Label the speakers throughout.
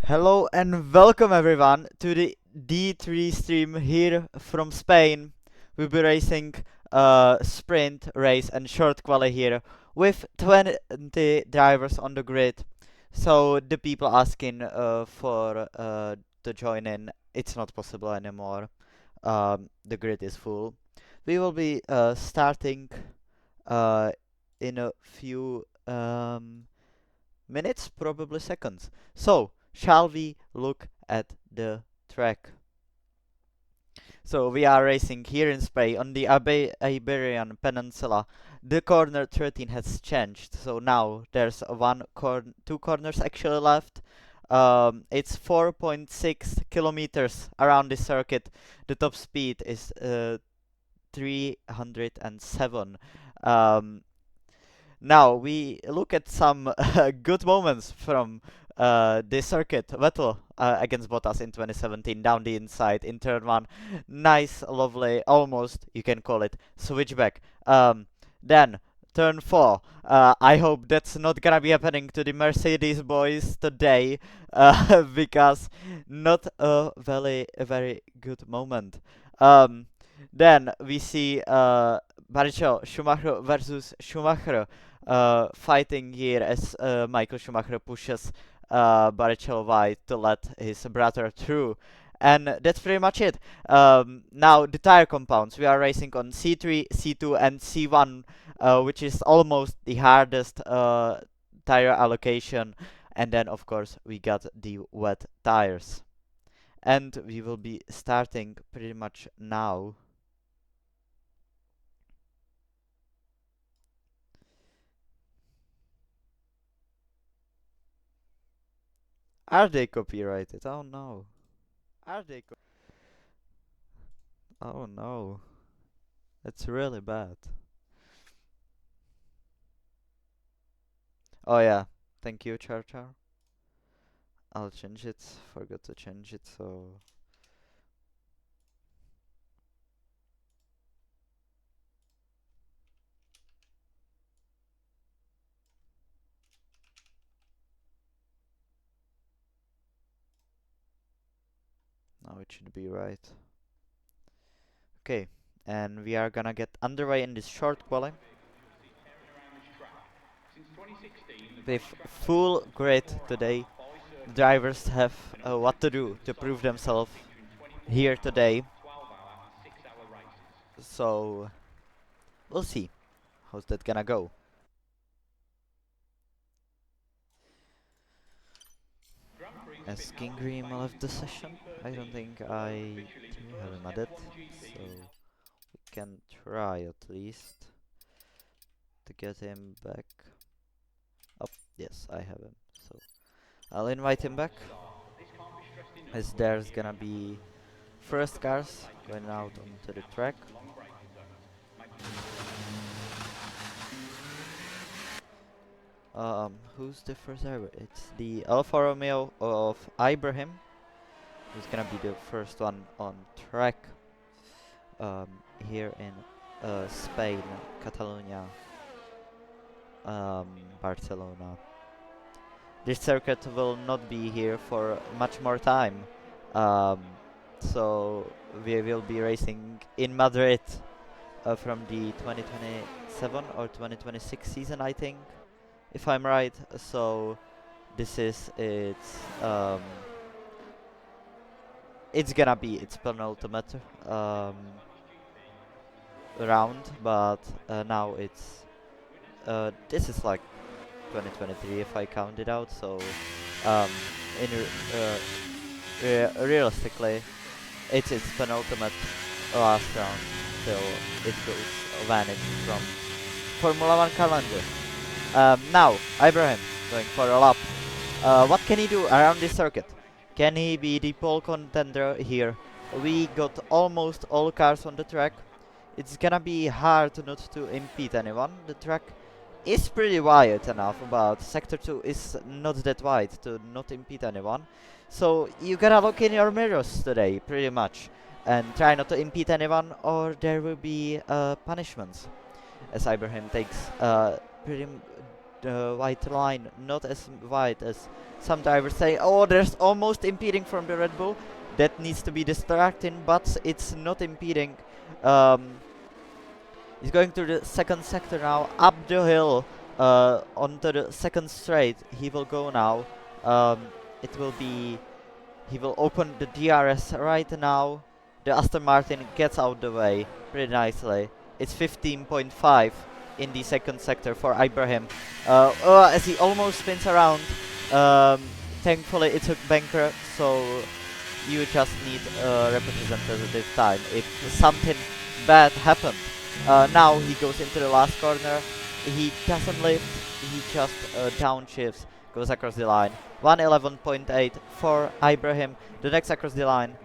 Speaker 1: Hello and welcome everyone to the D3 stream here from Spain. We'll be racing sprint, race and short quali here with 20 drivers on the grid. So the people asking for to join in, it's not possible anymore. The grid is full. We will be starting uh, in a few minutes, probably seconds. So, shall we look at the track? So we are racing here in Spain on the Iberian Peninsula. The corner 13 has changed, so now there's two corners actually left. It's 4.6 kilometers around the circuit. The top speed is 307. Um, Now we look at some good moments from the circuit. Vettel against Bottas in 2017 down the inside in turn one. Nice, lovely, almost you can call it switchback. Then turn four. I hope that's not gonna be happening to the Mercedes boys today, because not a very good moment. Then we see Barrichello, Schumacher versus Schumacher fighting here as Michael Schumacher pushes Barrichello wide to let his brother through. And that's pretty much it. Now the tire compounds. We are racing on C3, C2 and C1, which is almost the hardest tire allocation. And then of course we got the wet tires. And we will be starting pretty much now. Are they copyrighted? Oh no. Are they Oh no. That's really bad. Oh yeah. Thank you, Char Char. I'll change it. Forgot to change it, so now it should be right. Okay, and we are gonna get underway in this short quali with full grid today. Drivers have what to do to prove themselves here today. So we'll see how's that gonna go. As King Green left the session, I don't think I have him added, so we can try at least to get him back. Oh, yes, I have him, so I'll invite him back, as there's gonna be first cars going out onto the track. Who's the first driver? It's the Alfa Romeo of Ibrahim, who's gonna be the first one on track here in Spain, Catalonia, Barcelona. This circuit will not be here for much more time, um, so we will be racing in Madrid from the 2027 or 2026 season, I think, if I'm right. So this is it's gonna be its penultimate round, but now it's this is like 2023 if I count it out. So um, realistically, it's its penultimate last round till it goes vanished from Formula One calendar. Now Ibrahim going for a lap. What can he do around this circuit? Can he be the pole contender here? We got almost all cars on the track. It's gonna be hard not to impede anyone. The track is pretty wide enough, but sector 2 is not that wide to not impede anyone. So you gotta look in your mirrors today, pretty much, and try not to impede anyone, or there will be punishments. As Ibrahim takes white line, not as wide as some drivers say. Oh, there's almost impeding from the Red Bull. That needs to be distracting, but it's not impeding. He's going to the second sector now, up the hill, onto the second straight. He will go now. It will be... He will open the DRS right now. The Aston Martin gets out the way pretty nicely. It's 15.5 in the second sector for Ibrahim. As he almost spins around. Thankfully it's a banker, so you just need representative time if something bad happened. Now he goes into the last corner. He doesn't lift, he just downshifts, goes across the line. 111.8 for Ibrahim. The next across the line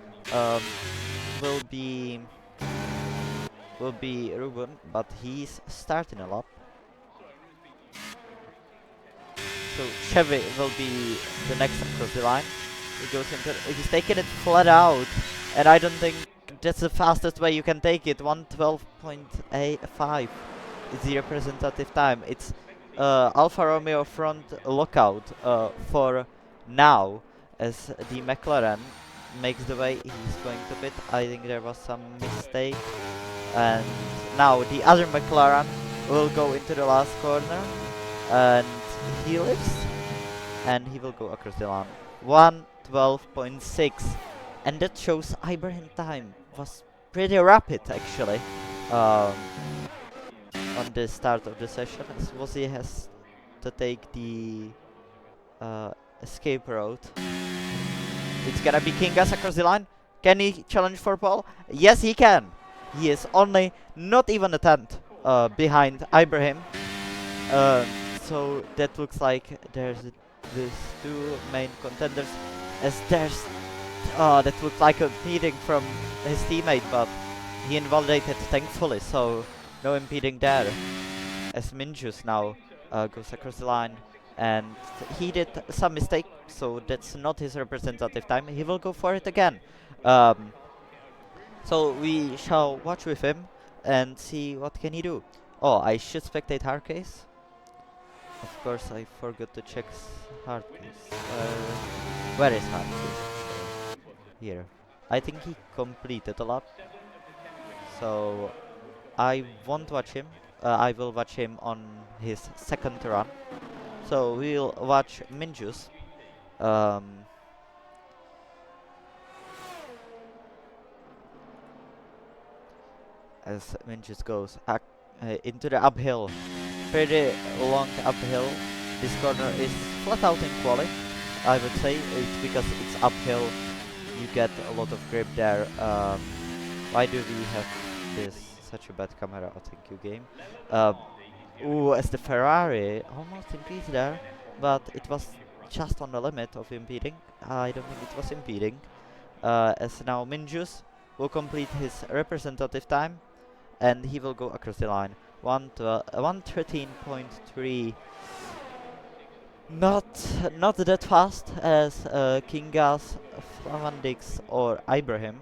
Speaker 1: will be Ruben, but he's starting a lap. So Chevy will be the next across the line. He goes into, he's taking it flat out, and I don't think that's the fastest way you can take it. 112.85 is the representative time. It's Alfa Romeo front lockout for now, as the McLaren makes the way. He's going to pit. I think there was some mistake, and now the other McLaren will go into the last corner, and he lifts, and he will go across the line. 112.6, and that shows Ibrahim time was pretty rapid actually on the start of the session, as Wozzy has to take the escape route. It's gonna be Kingas across the line. Can he challenge for pole? Yes, he can. He is only not even a tenth behind Ibrahim. So that looks like there's two main contenders, as there's that looked like a meeting from his teammate, but he invalidated thankfully, so no impeding there. As Minjus now goes across the line, and he did some mistake, so that's not his representative time. He will go for it again. So we shall watch with him and see what can he do. Oh, I should spectate Hardcase. Of course, I forgot to check Hardcase. Where is Hardcase? Here. I think he completed a lap, so I won't watch him. I will watch him on his second run. So we'll watch Minjus. As Minjus goes into the uphill, pretty long uphill. This corner is flat out in quali, I would say. It's because it's uphill. You get a lot of grip there. Why do we have such a bad camera? Oh, thank you, game. Ooh, as the Ferrari almost impedes there, but it was just on the limit of impeding. I don't think it was impeding. As now Minjus will complete his representative time, and he will go across the line. 113.3. Not that fast as Kingas, Flavandix or Ibrahim,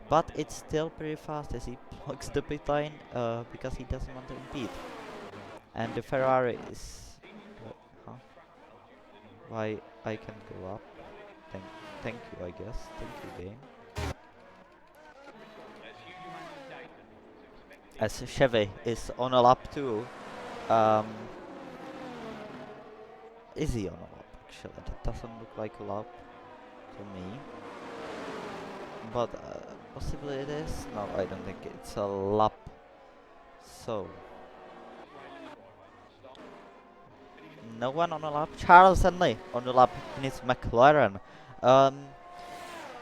Speaker 1: but it's still pretty fast as he plugs the pit lane because he doesn't want to impede. And the Ferrari is... Why I can't go up? Thank you, I guess. Thank you, game. As Chevy is on a lap too. Is he on a lap? Actually, that doesn't look like a lap to me. But possibly it is. No, I don't think it's a lap. So no one on a lap. Charles Henley on the lap in his McLaren.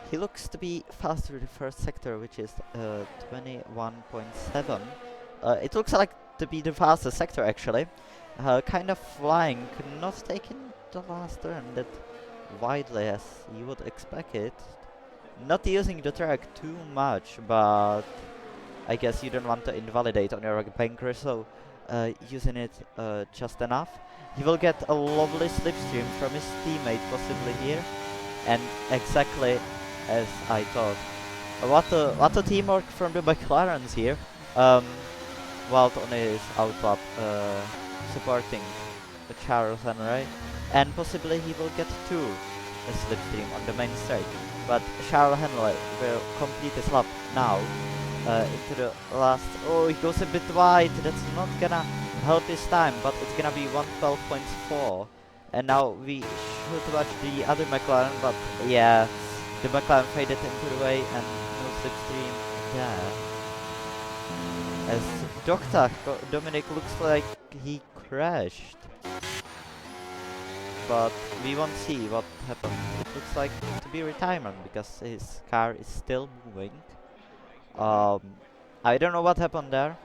Speaker 1: He looks to be faster in the first sector, which is 21.7. It looks like to be the fastest sector actually. Kind of flying, not taking the last turn that widely as you would expect it. Not using the track too much, but I guess you don't want to invalidate on your banker, so using it just enough. He will get a lovely slipstream from his teammate possibly here, and exactly as I thought. What a teamwork from the McLarens here. Walt on his outlap supporting Charles Henry, and possibly he will get 2 slipstream on the main straight. But Charles Henry will complete his lap now into the last. Oh, he goes a bit wide. That's not gonna help his time, but it's gonna be 112.4. And now we should watch the other McLaren, but yeah, the McLaren faded into the way and no slipstream there. As Dominic looks like he crashed, but we won't see what happened. It looks like to be retirement because his car is still moving. I don't know what happened there,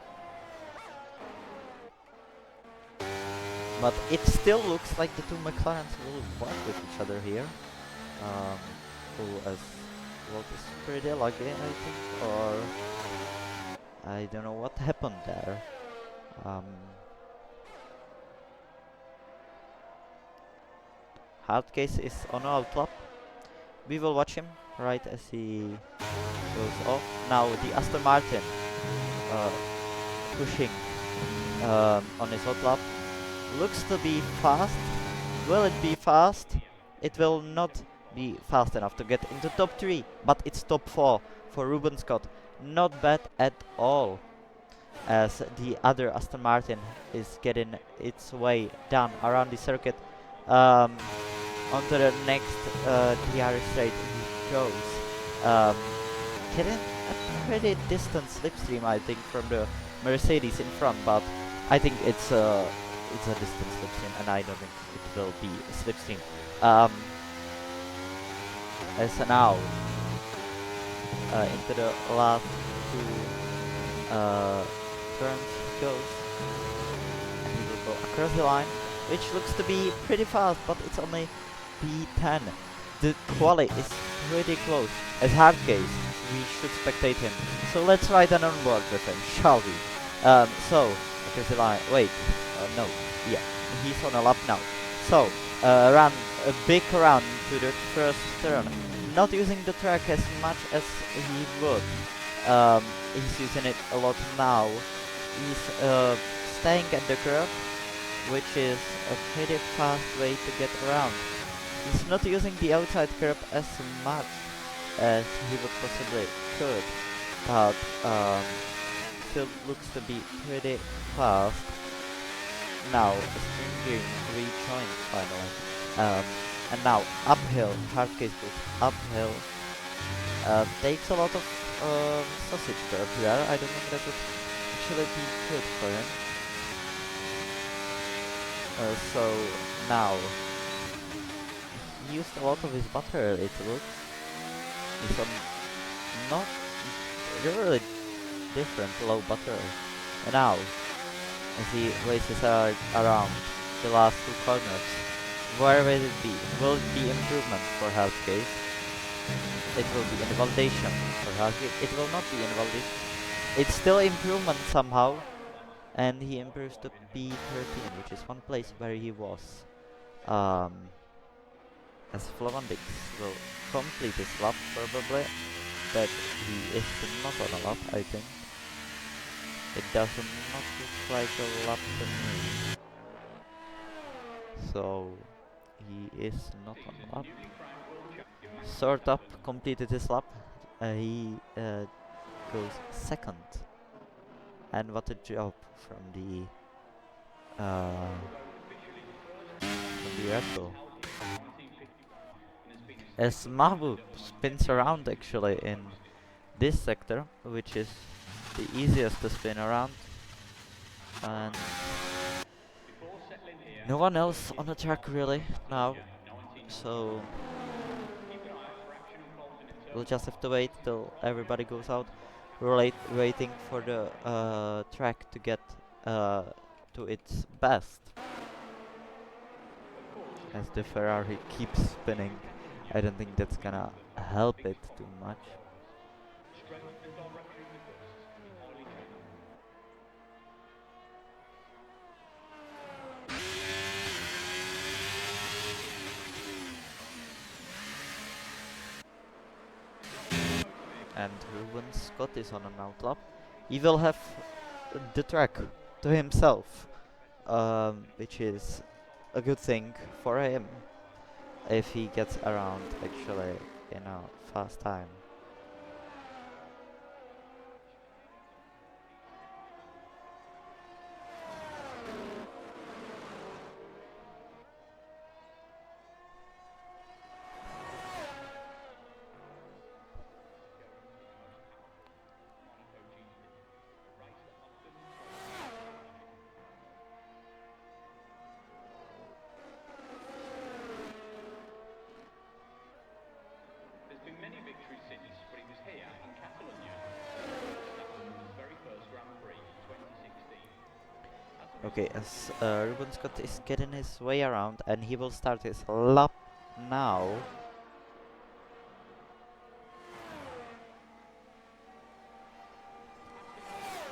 Speaker 1: but it still looks like the two McLarens will work with each other here. Who as well is pretty lucky, I think, or I don't know what happened there. Hardcase is on outlap. We will watch him right as he goes off. Now the Aston Martin pushing on his hot lap. Looks to be fast. Will it be fast? It will not be fast enough to get into top 3, but it's top 4 for Ruben Scott. Not bad at all, as the other Aston Martin is getting its way down around the circuit. Onto the next DR straight he goes. Getting a pretty distant slipstream, I think, from the Mercedes in front, but I think it's a distant slipstream, and I don't think it will be a slipstream. As now into the last 2 turns he goes, and he will go across the line, which looks to be pretty fast, but it's only P10. The quali is pretty close. As Hardcase, we should spectate him. So let's ride an onboard with him, shall we? So, across the line. Wait, no, yeah, he's on a lap now. So, run a big round to the first turn. Not using the track as much as he would. He's using it a lot now. He's staying at the curb, which is a pretty fast way to get around. He's not using the outside curb as much as he would possibly could, but still looks to be pretty fast. Now, String rejoins finally. And now, uphill, Hardcase goes uphill. Takes a lot of sausage curb here. I don't think that would actually be good for him. So, now, he used a lot of his butter, it looks. He's on not really different low butter. And now, as he races around the last 2 corners, where will it be? Will it be improvement for Hardcase? It will be invalidation for Hardcase. It will not be invalidation. It's still improvement somehow, and he improves to P13, which is one place where he was. As Flavandix will complete his lap probably, but he is not on a lap, I think. It does not look like a lap to me. So he is not on a lap. Sort up completed his lap. He goes second. And what a job from the Red Bull. As Mahbub spins around actually in this sector, which is the easiest to spin around, and no one else on the track really now, so we'll just have to wait till everybody goes out. We're waiting for the track to get to its best, as the Ferrari keeps spinning. I don't think that's gonna help it too much. And Ruben Scott is on an outlap. He will have the track to himself, which is a good thing for him if he gets around actually in a fast time.
Speaker 2: There's been many victories since, but it was here in Catalonia, Verstappen's very first Grand Prix in 2016.
Speaker 1: Okay, as Ruben Scott is getting his way around, and he will start his lap now.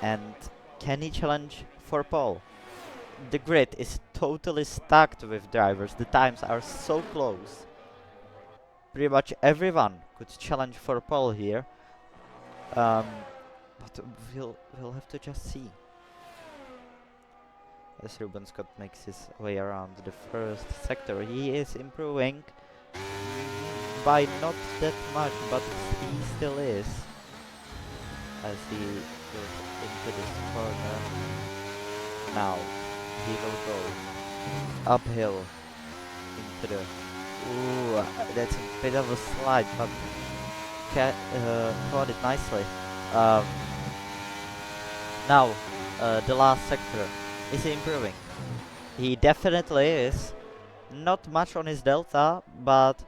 Speaker 1: And can he challenge for pole? The grid is totally stacked with drivers. The times are so close. Pretty much everyone could challenge for pole here. But we'll have to just see. As Ruben Scott makes his way around the first sector, he is improving by not that much, but he still is. As he goes into this corner. Now he will go uphill into the. Ooh, that's a bit of a slide, but caught it nicely. Now the last sector is improving. He definitely is. Not much on his delta, but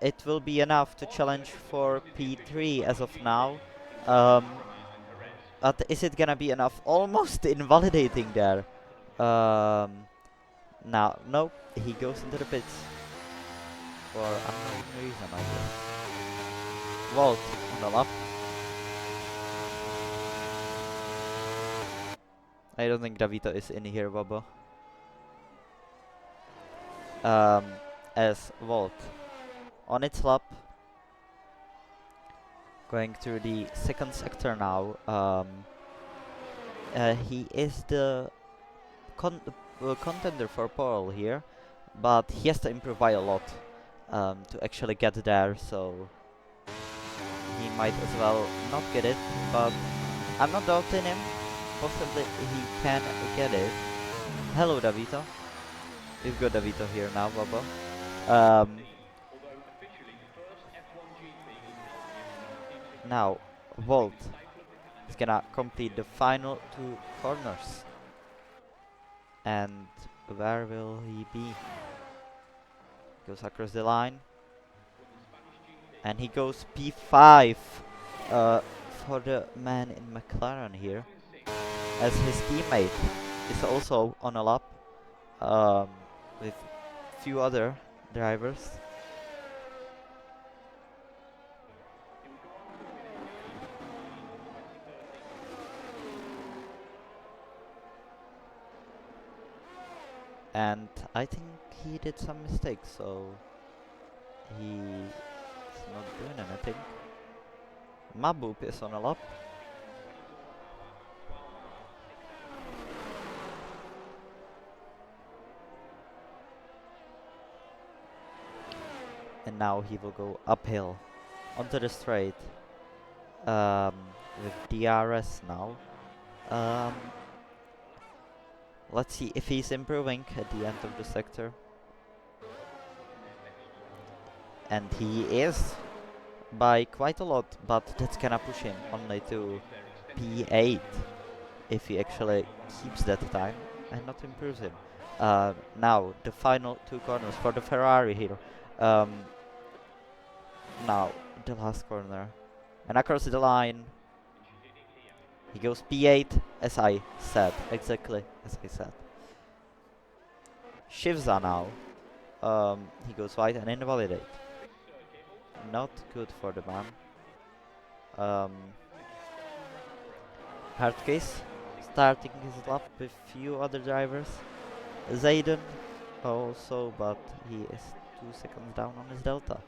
Speaker 1: it will be enough to challenge for P3 as of now. But is it gonna be enough? Almost invalidating there. Now, nope, he goes into the pits for unknown reason, I guess. Walt on the lap. I don't think Davito is in here, Bobo. As Walt on its lap, going through the second sector now. He is the contender for pole here, but he has to improve by a lot to actually get there, so he might as well not get it, but I'm not doubting him. Possibly he can get it. Hello, Davito. We've got Davito here now, Bobo. Now, Volt is gonna complete the final two corners. And where will he be? Goes across the line. And he goes P5 for the man in McLaren here. As his teammate is also on a lap with few other drivers. And I think he did some mistakes, so he's not doing anything. Mabuk is on a lap. And now he will go uphill onto the straight with DRS now. Let's see if he's improving at the end of the sector. And he is by quite a lot, but that's gonna push him only to P8 if he actually keeps that time and not improves him. Now the final two corners for the Ferrari here. Now the last corner, and across the line he goes P8, as I said, exactly as I said. Shivza now, he goes wide and invalidate. Not good for the man. Hard case, starting his lap with few other drivers. Zayden also, but he is 2 seconds down on his delta.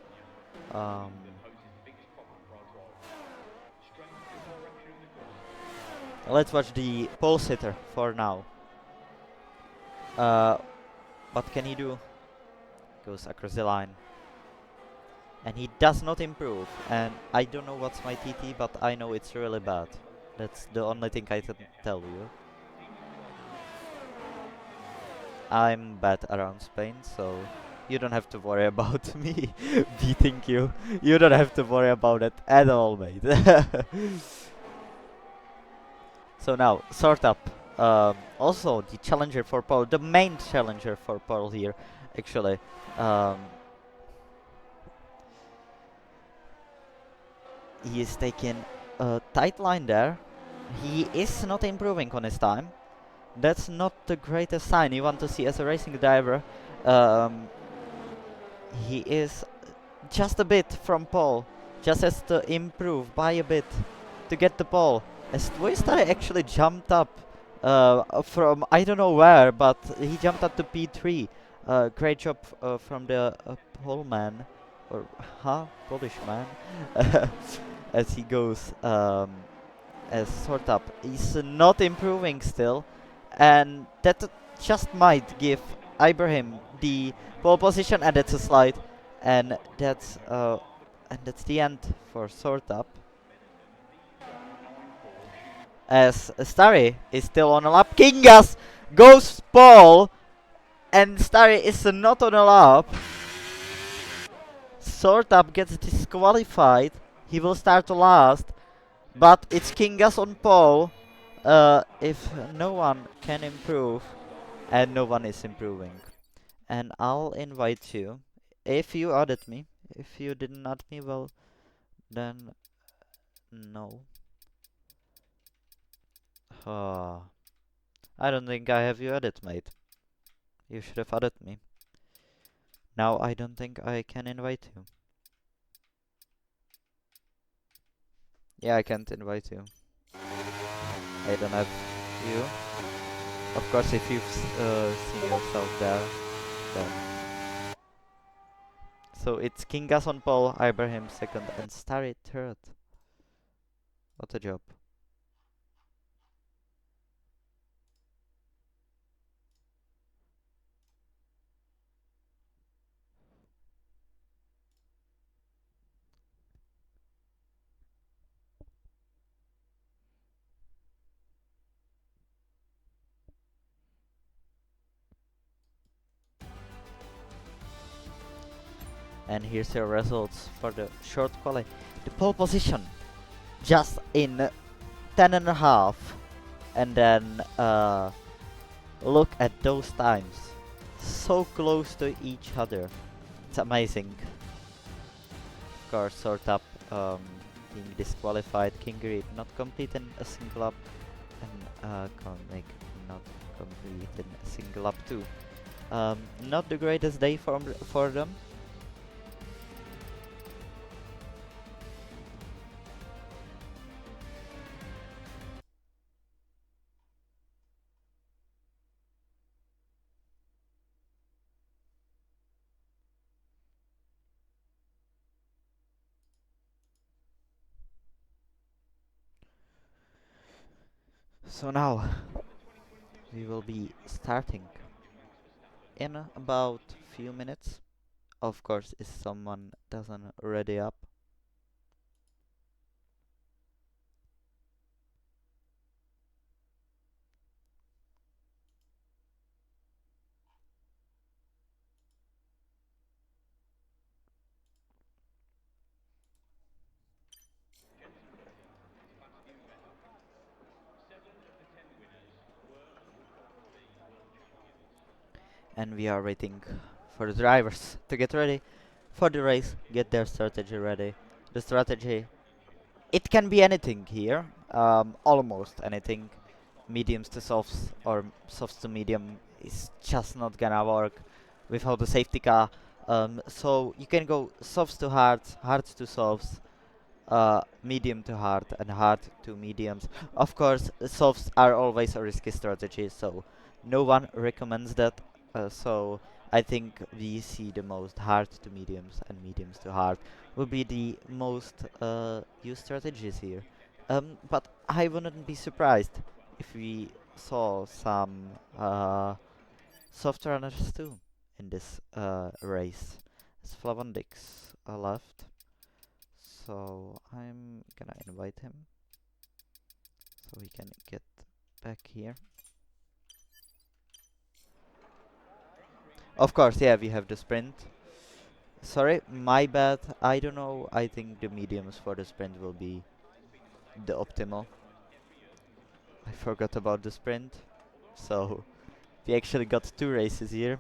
Speaker 1: Let's watch the pole sitter for now. What can he do? Goes across the line. And he does not improve. And I don't know what's my TT, but I know it's really bad. That's the only thing I can tell you. I'm bad around Spain, so you don't have to worry about me beating you. You don't have to worry about it at all, mate. So now, sort up. Also, the challenger for Paul, the main challenger for Paul here, actually. Um, he is taking a tight line there. He is not improving on his time. That's not the greatest sign you want to see as a racing driver. Um, he is just a bit from pole, just has to improve by a bit to get the pole. As Twister actually jumped up from I don't know where, but he jumped up to P3. Great job from the pole man, or Polish man, as he goes as sort up. He's not improving still, and that just might give Ibrahim the pole position, and that's a slide, and that's the end for sort up. As Starry is still on a lap, Kingas goes pole, and Starry is not on a lap. Sort up gets disqualified. He will start to last, but it's Kingas on pole. If no one can improve, and no one is improving. And I'll invite you, if you added me. If you didn't add me, well, then no. I don't think I have you added, mate. You should have added me. Now I don't think I can invite you. Yeah, I can't invite you. I don't have you. Of course, if you've seen yourself there, then. So it's Kingas on pole, Ibrahim second, and Starry third. What a job. And here's your results for the short quali. The pole position, just in 10.5, and then look at those times, so close to each other. It's amazing. Of course, sort up being disqualified. Kingery not completing a single up, and Comic not completing a single up too. Not the greatest day for them. So now we will be starting in about few minutes. Of course, if someone doesn't ready up. And we are waiting for the drivers to get ready for the race, get their strategy ready. The strategy, it can be anything here, almost anything. Mediums to softs or softs to medium is just not gonna work without the safety car. So you can go softs to hards, hards to softs, medium to hard, and hard to mediums. Of course, softs are always a risky strategy, so no one recommends that. So I think we see the most hard to mediums and mediums to hard will be the most used strategies here. But I wouldn't be surprised if we saw some soft runners too in this race. It's Flavondix left, so I'm gonna invite him so he can get back here. Of course, yeah, we have the sprint. Sorry, my bad. I don't know. I think the mediums for the sprint will be the optimal. I forgot about the sprint. So we actually got two races here.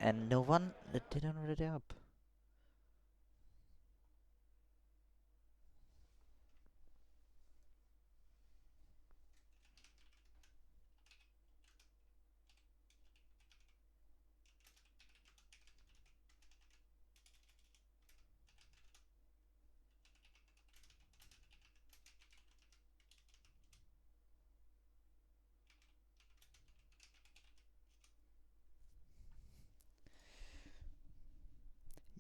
Speaker 1: And no one that didn't ready up.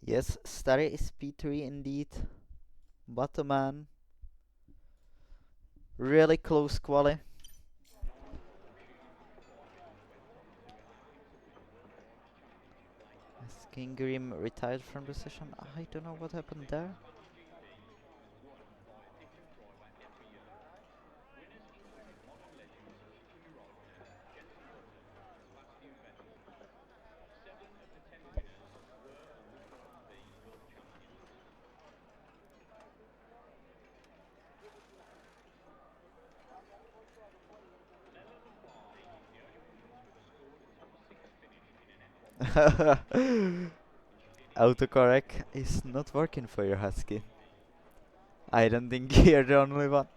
Speaker 1: Yes, Starry is P3 indeed. Bottoman. Really close quali. As King Grim retired from the session. I don't know what happened there. Autocorrect is not working for your Husky. I don't think you're the only one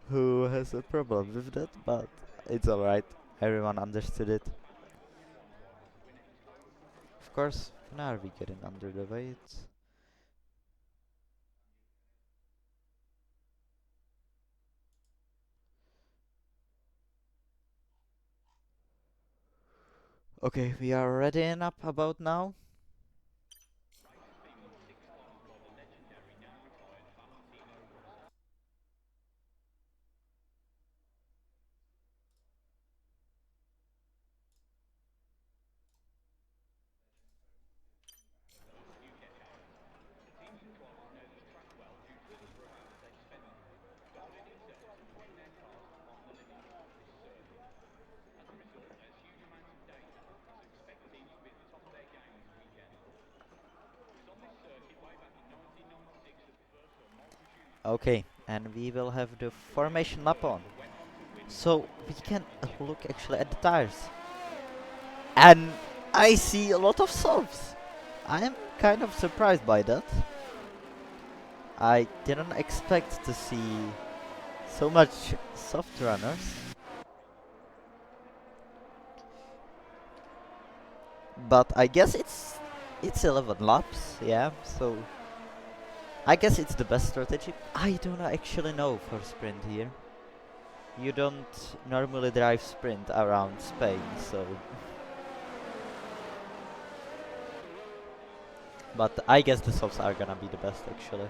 Speaker 1: who has a problem with that, but it's alright. Everyone understood it. Of course, now we getting under the weights. Okay, we are readying up about now. Okay, and we will have the formation lap on. So we can look actually at the tires. And I see a lot of softs. I am kind of surprised by that. I didn't expect to see so much soft runners. But I guess it's 11 laps, yeah, so I guess it's the best strategy. I don't actually know for sprint here. You don't normally drive sprint around Spain, so... But I guess the softs are gonna be the best actually.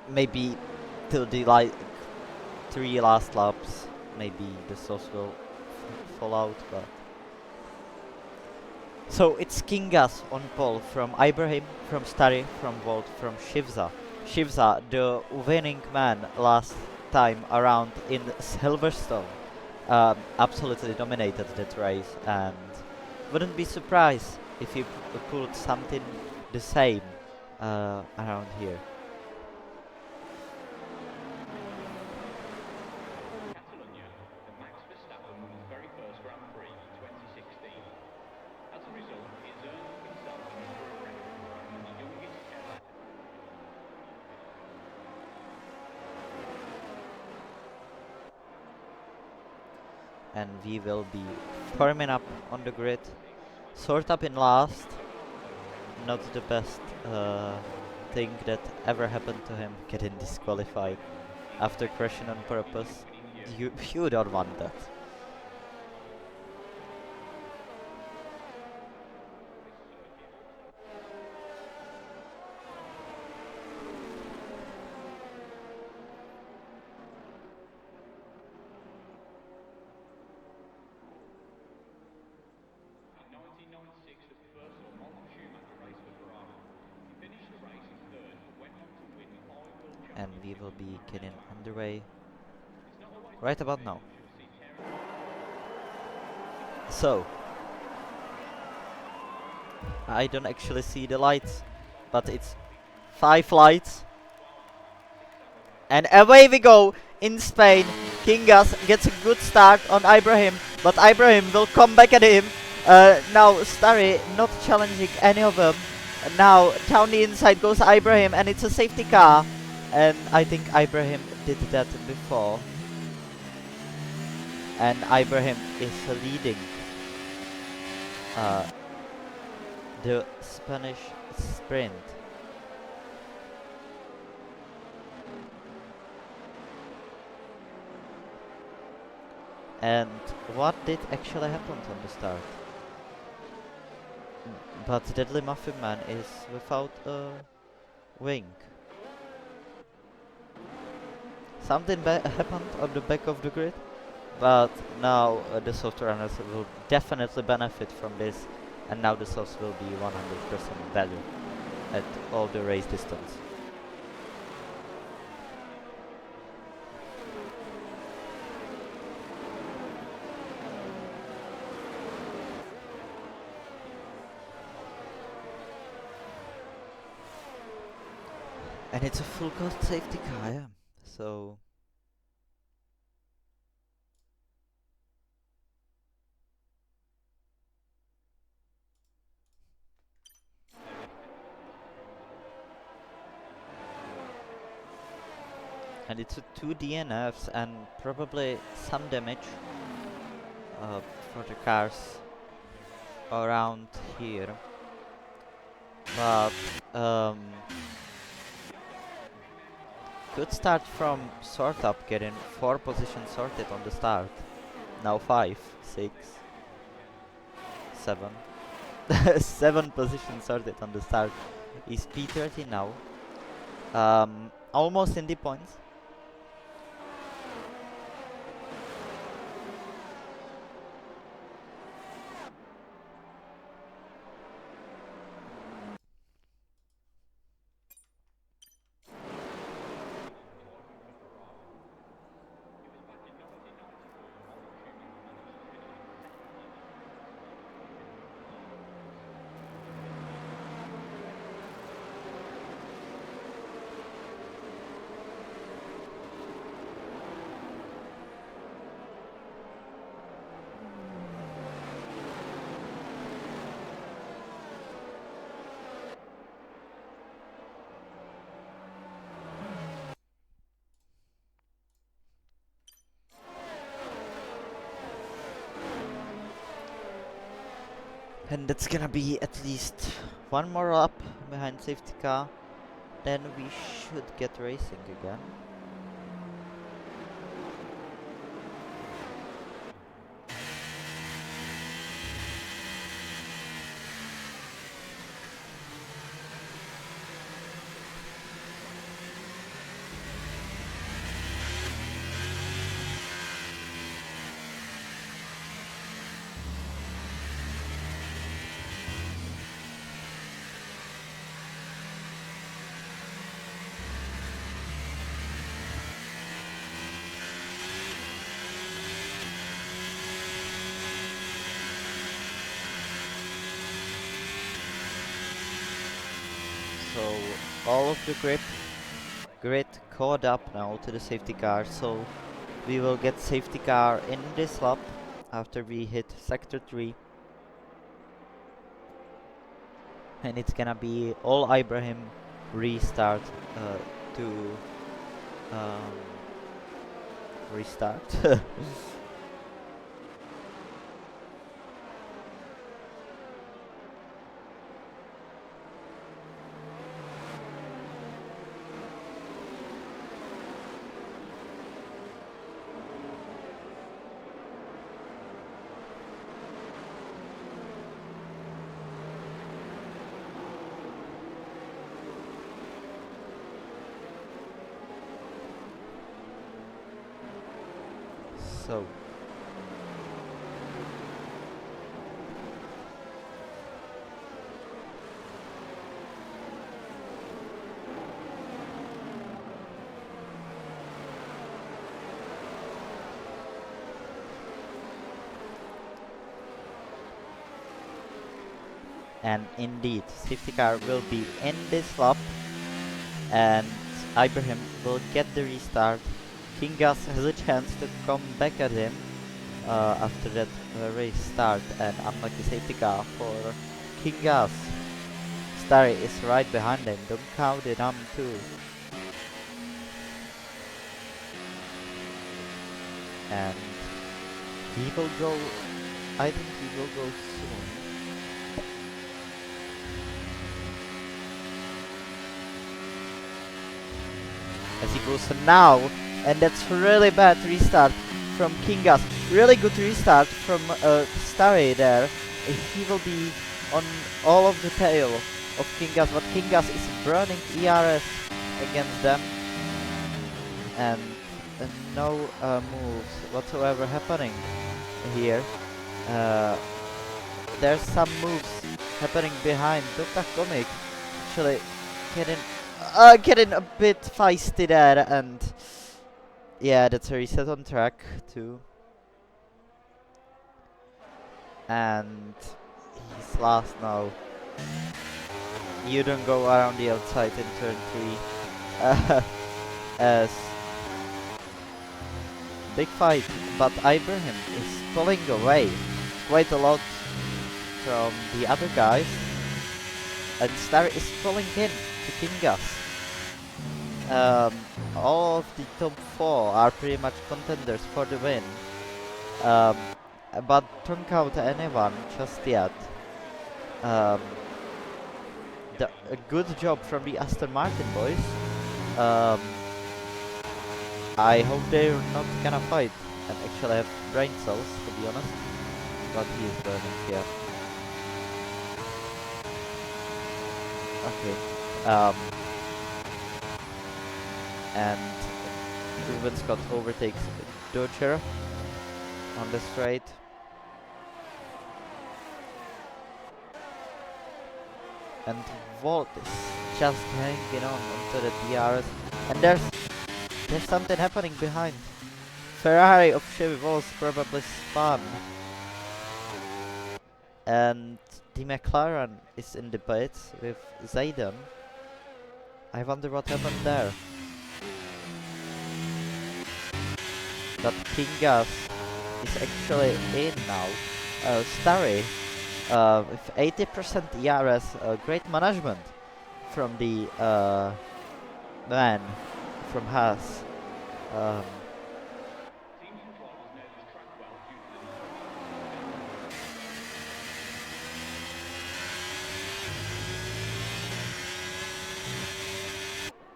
Speaker 1: Maybe till the three last laps, maybe the softs will fall out, but... So it's Kingas on pole from Ibrahim, from Starry, from Volt, from Shivza. Shivza, the winning man last time around in Silverstone, absolutely dominated that race, and wouldn't be surprised if he pulled something the same around here.
Speaker 2: Catalunya, the Max Verstappen won his very first Grand Prix in 2016. As a result, he has earned himself a number of records, and the youngest ever.
Speaker 1: And we will be forming up on the grid. Sort up in last. Not the best thing that ever happened to him, getting disqualified after crashing on purpose. You don't want that.
Speaker 2: In 1996, the first Michael Schumacher race for Ferrari. He finished the race in third and went on to win 5 World
Speaker 1: And we will
Speaker 2: Championships
Speaker 1: be
Speaker 2: and
Speaker 1: getting
Speaker 2: one
Speaker 1: underway
Speaker 2: championship. It's not always
Speaker 1: right
Speaker 2: the
Speaker 1: about now.
Speaker 2: officials who see tearing.
Speaker 1: So, I don't actually see the lights, but it's 5 lights. And away we go in Spain. Kingas gets a good start on Ibrahim, but Ibrahim will come back at him. Now Starry not challenging any of them. Now down the inside goes Ibrahim, and it's a safety car. And I think Ibrahim did that before. And Ibrahim is leading the Spanish sprint. And what did actually happen on the start? But Deadly Muffin Man is without a wing. Something happened on the back of the grid, but now the soft runners will definitely benefit from this, and now the softs will be 100% better at all the race distance. And it's a full cost safety car, yeah. So and it's a 2 DNFs and probably some damage for the cars around here. But good start from Sort Up, getting 4 positions sorted on the start. Now 5, 6, 7. 7 positions sorted on the start. Is P30 now. Almost in the points. And that's gonna be at least one more lap behind safety car. Then we should get racing again. So all of the grid caught up now to the safety car, so we will get safety car in this lap after we hit sector 3. And it's gonna be all Ibrahim restart to um, restart. so. And indeed, safety car will be in this lap, and Ibrahim will get the restart. Kingas has a chance to come back at him after that race start and unlock the safety car for Kingas. Starry is right behind him, don't count it on too. And he will go, I think he will go soon. As he goes now, and that's really bad restart from Kingas. Really good restart from Starry there. He will be on all of the tail of Kingas, but Kingas is burning ERS against them, and no moves whatsoever happening here. There's some moves happening behind. Dr. Comic actually getting a bit feisty there, and yeah, that's a reset on track too. And he's last now. You don't go around the outside in turn 3. As big fight, but Ibrahim is pulling away quite a lot from the other guys, and Star is pulling in to Kingas. All of the top 4 are pretty much contenders for the win, but don't count anyone just yet. A good job from the Aston Martin boys. I hope they're not gonna fight and actually have brain cells, to be honest. But he is burning here. Okay. And Ruben Scott overtakes Dodger on the straight. And Volt is just hanging on onto the DRS. And there's something happening behind. Ferrari of Chevy was probably spun. And the McLaren is in debate with Zayden. I wonder what happened there. But Kingas is actually in now. Starry with 80% ERS, great management from the man from Haas.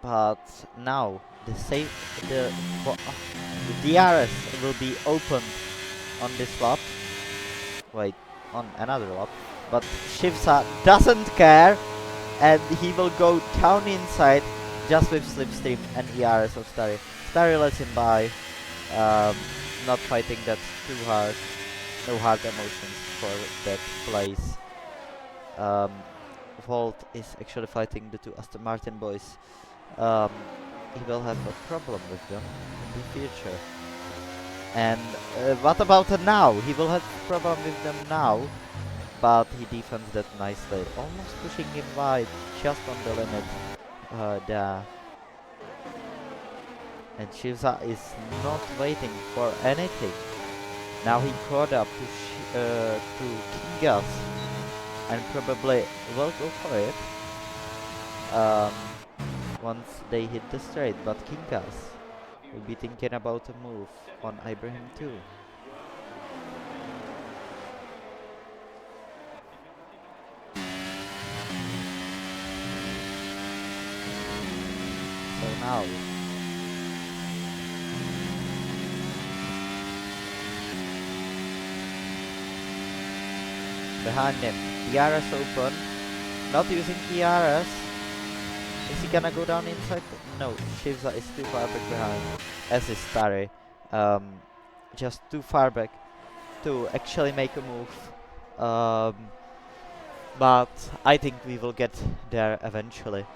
Speaker 1: But now the DRS will be opened on this lap. Wait, on another lap. But Shivsa doesn't care, and he will go down inside just with slipstream and ERS of Starry. Starry lets him by, not fighting that too hard. No hard emotions for that place. Volt is actually fighting the two Aston Martin boys. He will have a problem with them in the future. And what about now? He will have a problem with them now, but he defends that nicely, almost pushing him wide, just on the limit there. And Shivza is not waiting for anything. Now he caught up to Kingas, and probably will go for it once they hit the straight, but Kingas will be thinking about a move on Ibrahim too. So now behind him, DRS open, not using DRS. Is he gonna go down inside? No, Shivza is too far back behind, as is Starry. just too far back to actually make a move. Um, but I think we will get there eventually.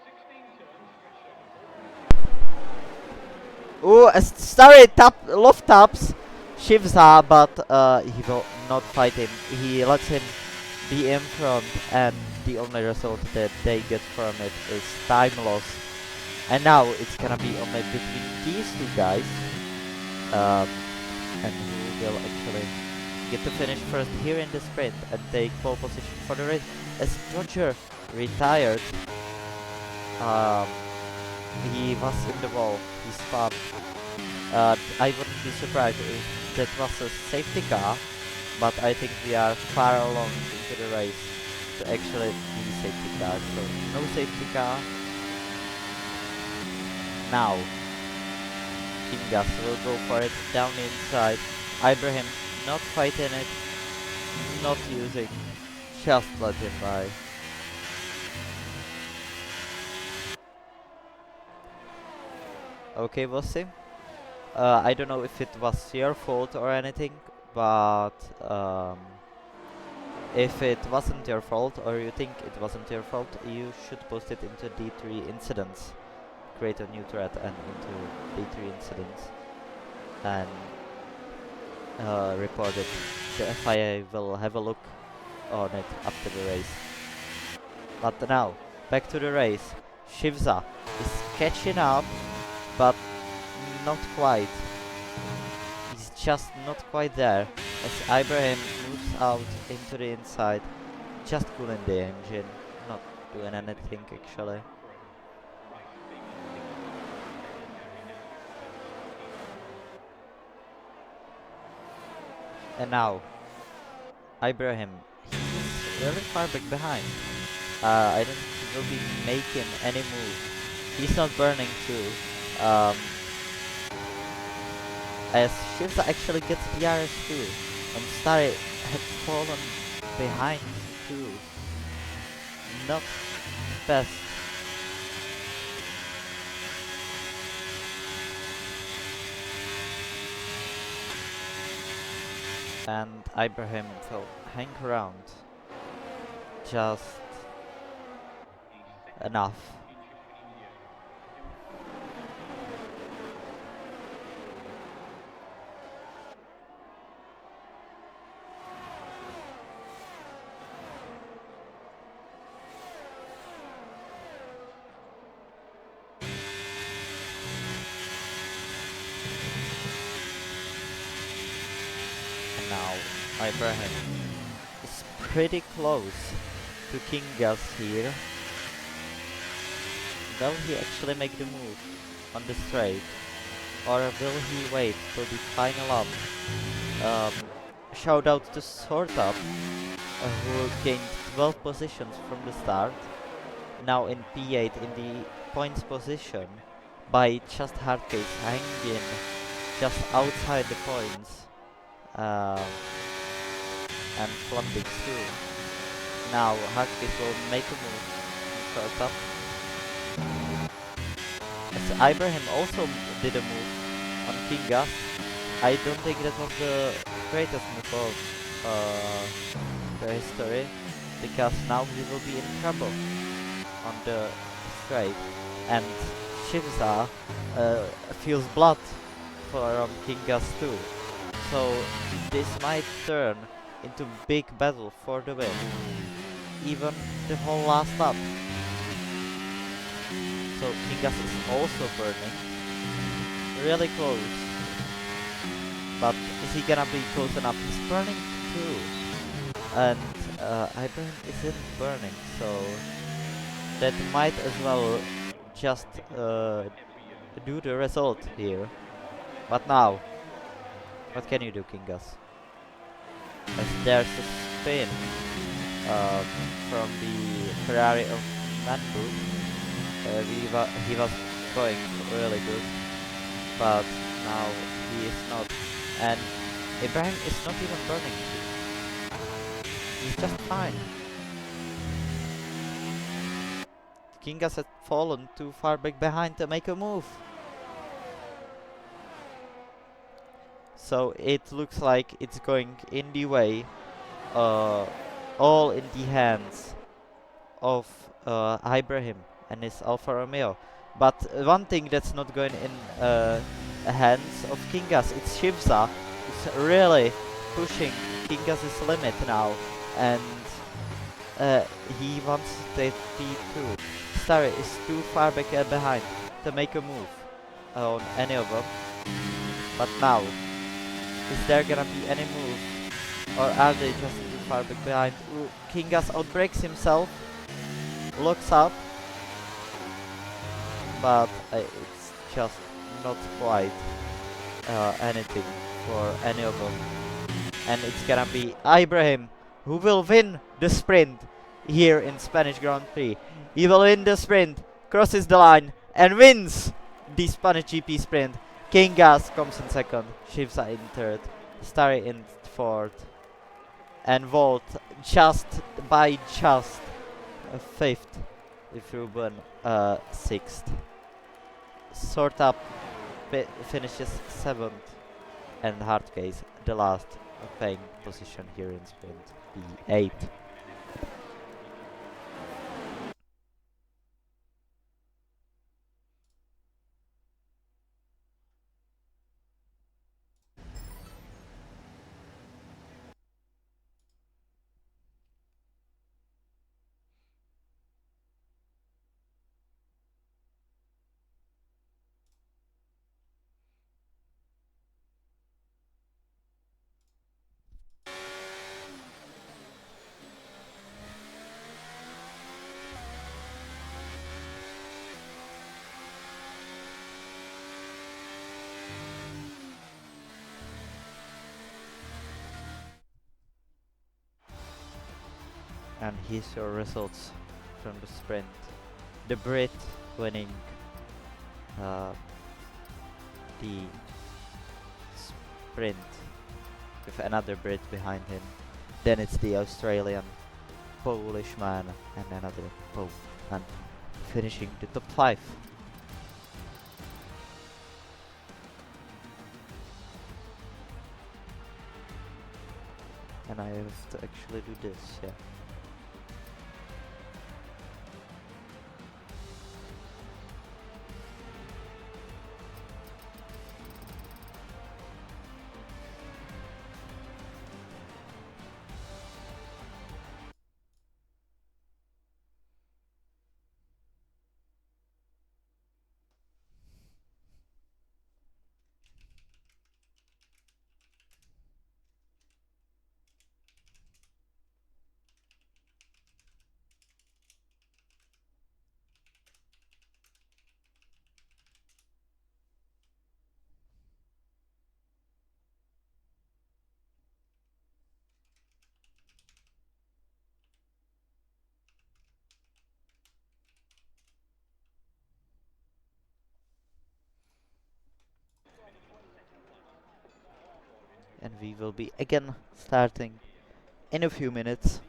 Speaker 2: 16 turns, stretched over 4
Speaker 1: Ooh, sorry, love taps Shivza, but he will not fight him. He lets him be in front, and the only result that they get from it is time loss. And now it's gonna be only between these two guys, and who will actually get to finish first here in the sprint and take pole position for the race. As Roger retired, um, he was in the wall, he spun. I wouldn't be surprised if that was a safety car, but I think we are far along into the race to actually be safety car. So no safety car. Now Kingas will go for it down the inside. Ibrahim not fighting it, not using, just let him by. Okay, we'll see. I don't know if it was your fault or anything, but if it wasn't your fault or you think it wasn't your fault, you should post it into D3 incidents. Create a new thread and into D3 incidents and report it. The FIA will have a look on it after the race. But now, back to the race. Shivza is catching up, but not quite. He's just not quite there. As Ibrahim moves out into the inside, just cooling the engine, not doing anything actually. And now, Ibrahim, he's really far back behind. I don't think he will be making any move. He's not burning too. Um, as Shivza actually gets the RS2, and Starry had fallen behind too. Not best. And Ibrahim will hang around just enough. And now Ibrahim is pretty close to Kingas here. Will he actually make the move on the straight? Or will he wait till the final lap? Shout out to Sortup, who gained 12 positions from the start. Now in P8 in the points position by just Hardcase hanging just outside the points. And Flambix too. Now Hardcase will make a move on Sortup. As Ibrahim also did a move on Kingas. I don't think that was the greatest move of the history, because now we will be in trouble on the straight, and Shivza feels blood from Kingas too. So this might turn into big battle for the win, even the whole last lap. So Kingas is also burning, really close. But is he gonna be close enough? He's burning too. And Ibrahim isn't burning, so that might as well just do the result here. But now, what can you do, Kingas? As there's a spin from the Ferrari of Manbu. He was going really good, but now he is not. And Ibrahim is not even burning. He's just fine. Kingas had fallen too far back behind to make a move. So it looks like it's going in the way, all in the hands of Ibrahim and his Alfa Romeo. But one thing that's not going in hands of Kingas, it's Shivza, who's really pushing Kingas' limit now, and he wants to take P2. Starry is too far back behind to make a move on any of them. But now, is there gonna be any move? Or are they just too far back behind? Ooh, Kingas outbreaks himself, looks up, but it's just not quite anything for any of them. And it's gonna be Ibrahim who will win the sprint here in Spanish Grand Prix. He will win the sprint, crosses the line, and wins the Spanish GP sprint. Kingas comes in second, Shivza in third, Starry in fourth, and Volt just fifth, with Ruben sixth. Sort up finishes seventh, and Hardcase the last paying position here in sprint, the eighth. And here's your results from the sprint. The Brit winning the sprint with another Brit behind him. Then it's the Australian, Polish man, and another Pole man finishing the top 5. And I have to actually do this, yeah. And we will be again starting in a few minutes.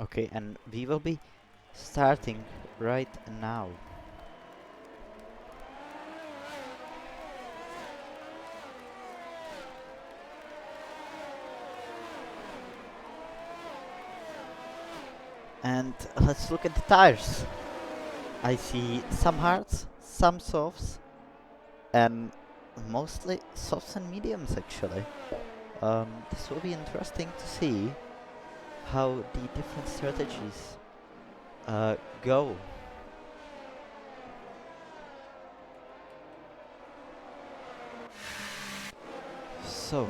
Speaker 1: Okay, and we will be starting right now. And let's look at the tires. I see some hards, some softs, and mostly softs and mediums actually. This will be interesting to see how the different strategies go. So,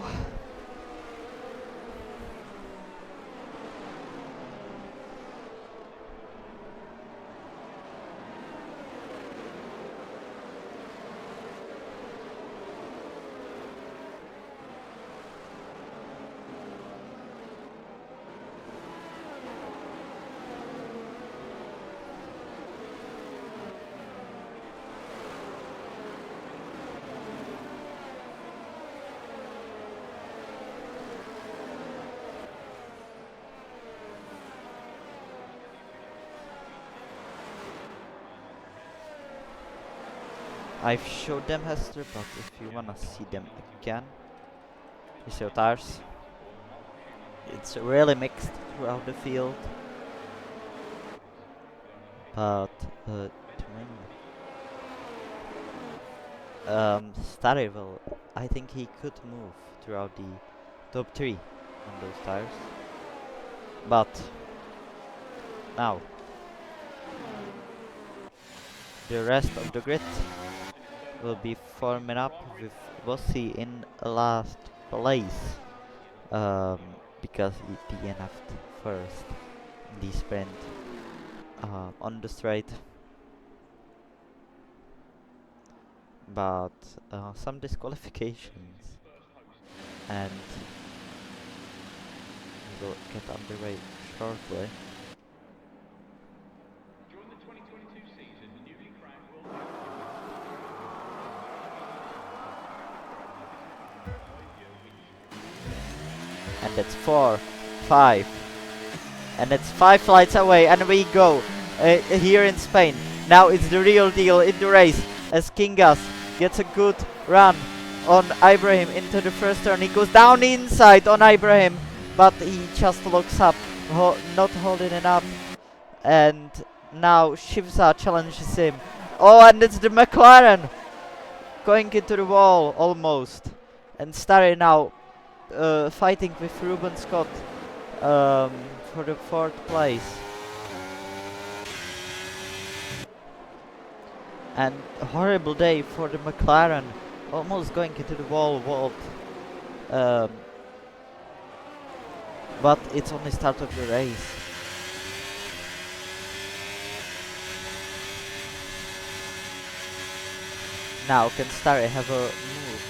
Speaker 1: I've showed them Hester, but if you wanna see them again, you see your tires. It's really mixed throughout the field, but to win, Starry will, I think he could move throughout the top 3 on those tires. But now the rest of the grid will be forming up with Bossi in last place, because he DNF'd first in the sprint on the straight. But some disqualifications, and we will get underway shortly.
Speaker 2: During the 2022 season, the newly crowned World Champion
Speaker 1: And that's 4, 5, and it's 5 flights away, and we go here in Spain. Now it's the real deal in the race as Kingas gets a good run on Ibrahim into the first turn. He goes down inside on Ibrahim, but he just looks up, not holding it up. And now Shivza challenges him. Oh, and it's the McLaren going into the wall almost. And Starry now fighting with Ruben Scott for the 4th place. And a horrible day for the McLaren, almost going into the wall. But it's only start of the race. Now can Starry have a move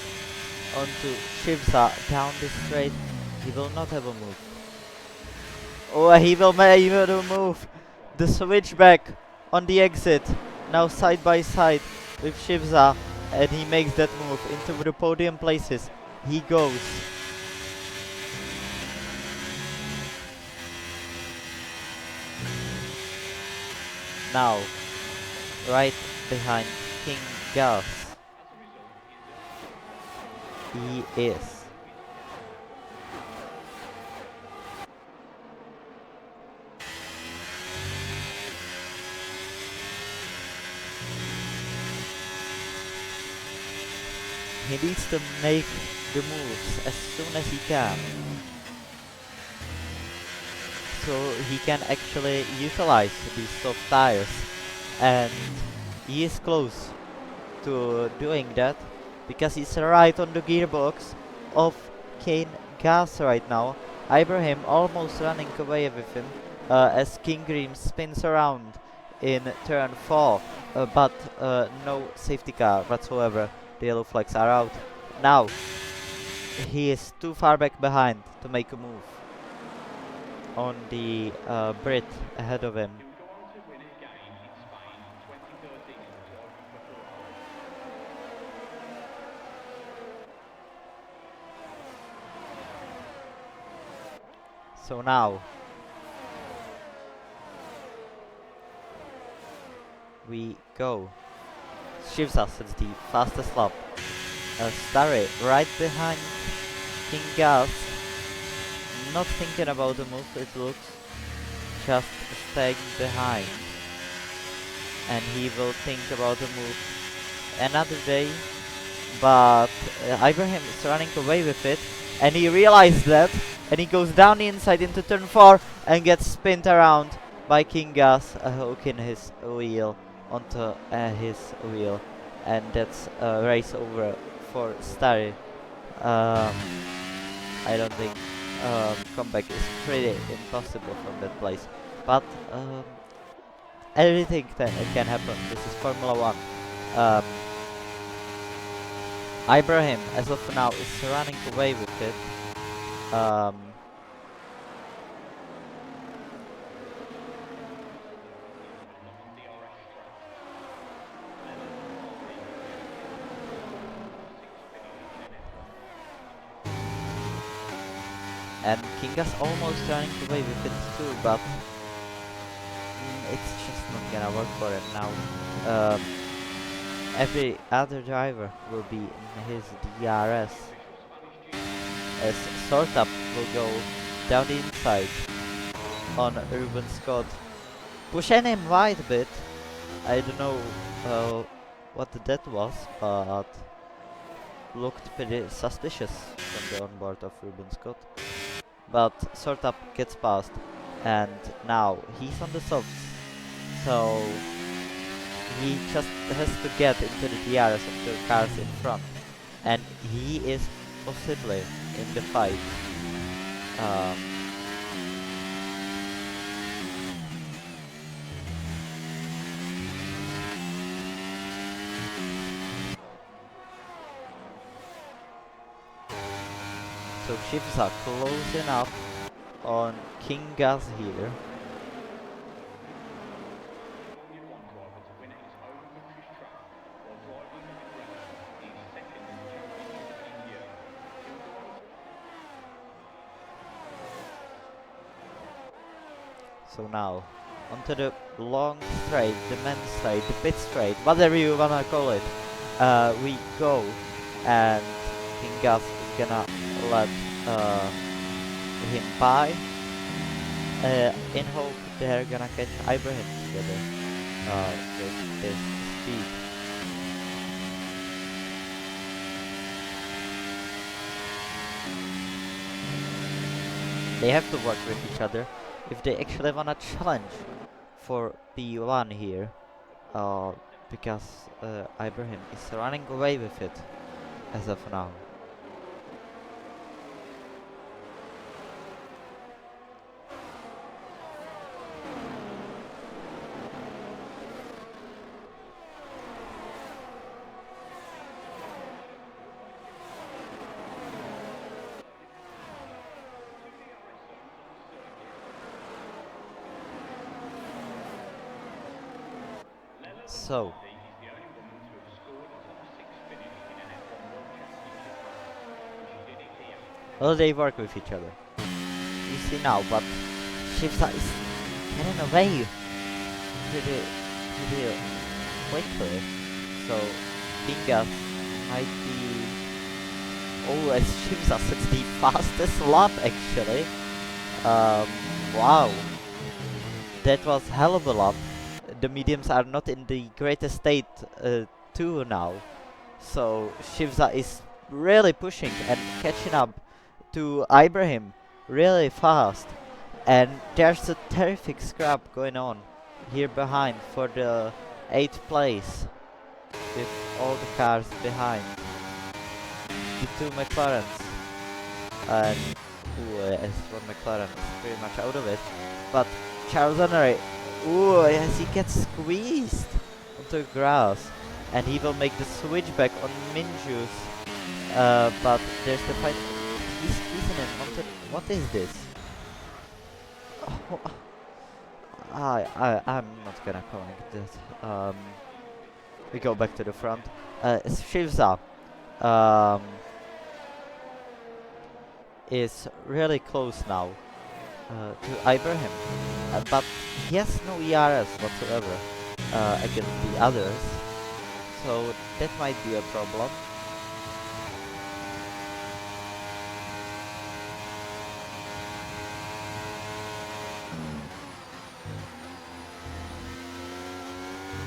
Speaker 1: onto Shivza down the straight? He will not have a move. Oh, he will make a move. The switchback on the exit. Now side by side with Shivza, and he makes that move into the podium places. He goes. Now, right behind King Gas. He is. He needs to make the moves as soon as he can, so he can actually utilize these soft tires, and he is close to doing that because he's right on the gearbox of Kane Gas right now. Ibrahim almost running away with him as King Green spins around in turn 4, but no safety car whatsoever. The yellow flags are out. Now he is too far back behind to make a move on the Brit ahead of him.
Speaker 2: He'll go on to win again in Spain in 2013 in the Ferrari.
Speaker 1: So now we go. Shivza sets the fastest lap. Starry right behind King Gas, not thinking about the move, it looks, just staying behind. And he will think about the move another day, but Ibrahim is running away with it, and he realized that, and he goes down the inside into turn 4 and gets spinned around by King Gas, hooking his wheel onto his wheel, and that's a race over for Starry. I don't think comeback is pretty impossible from that place, but everything can happen. This is Formula 1. Um, Ibrahim, as of now, is running away with it. And Kinga's almost running away with it too, but it's just not gonna work for him now. Every other driver will be in his DRS, as Sortup will go down the inside on Ruben Scott, pushing him wide a bit. I don't know what that was, but looked pretty suspicious from the onboard of Ruben Scott. But Sortup gets past, and now he's on the softs, so he just has to get into the DRS of the cars in front, and he is possibly in the fight. So Shivza closing up on King Gas here. So now, onto the long straight, the men's straight, the pit straight, whatever you wanna call it, we go, and King Gas is gonna let him by, in hope they're gonna catch Ibrahim together with this speed. They have to work with each other if they actually wanna challenge for P1 here, because Ibrahim is running away with it as of now. So, well, they work with each other. You see now, but Shivza is getting away pretty quickly. So, Kinga might be... Oh, as Shivza sets the fastest lap actually. Wow. That was hell of a lap. The mediums are not in the greatest state too now. So Shivza is really pushing and catching up to Ibrahim really fast. And there's a terrific scrap going on here behind for the 8th place with all the cars behind. The 2 McLarens. And S1 McLaren is pretty much out of it. But Charles Henry, ooh, yes, he gets squeezed onto grass, and he will make the switchback on Minju's. But there's the fight. He's squeezing him onto. What is this? Oh, I'm not gonna comment that. We go back to the front. Shivza is really close now to Ibrahim, but he has no ERS whatsoever. against the others. So that might be a problem.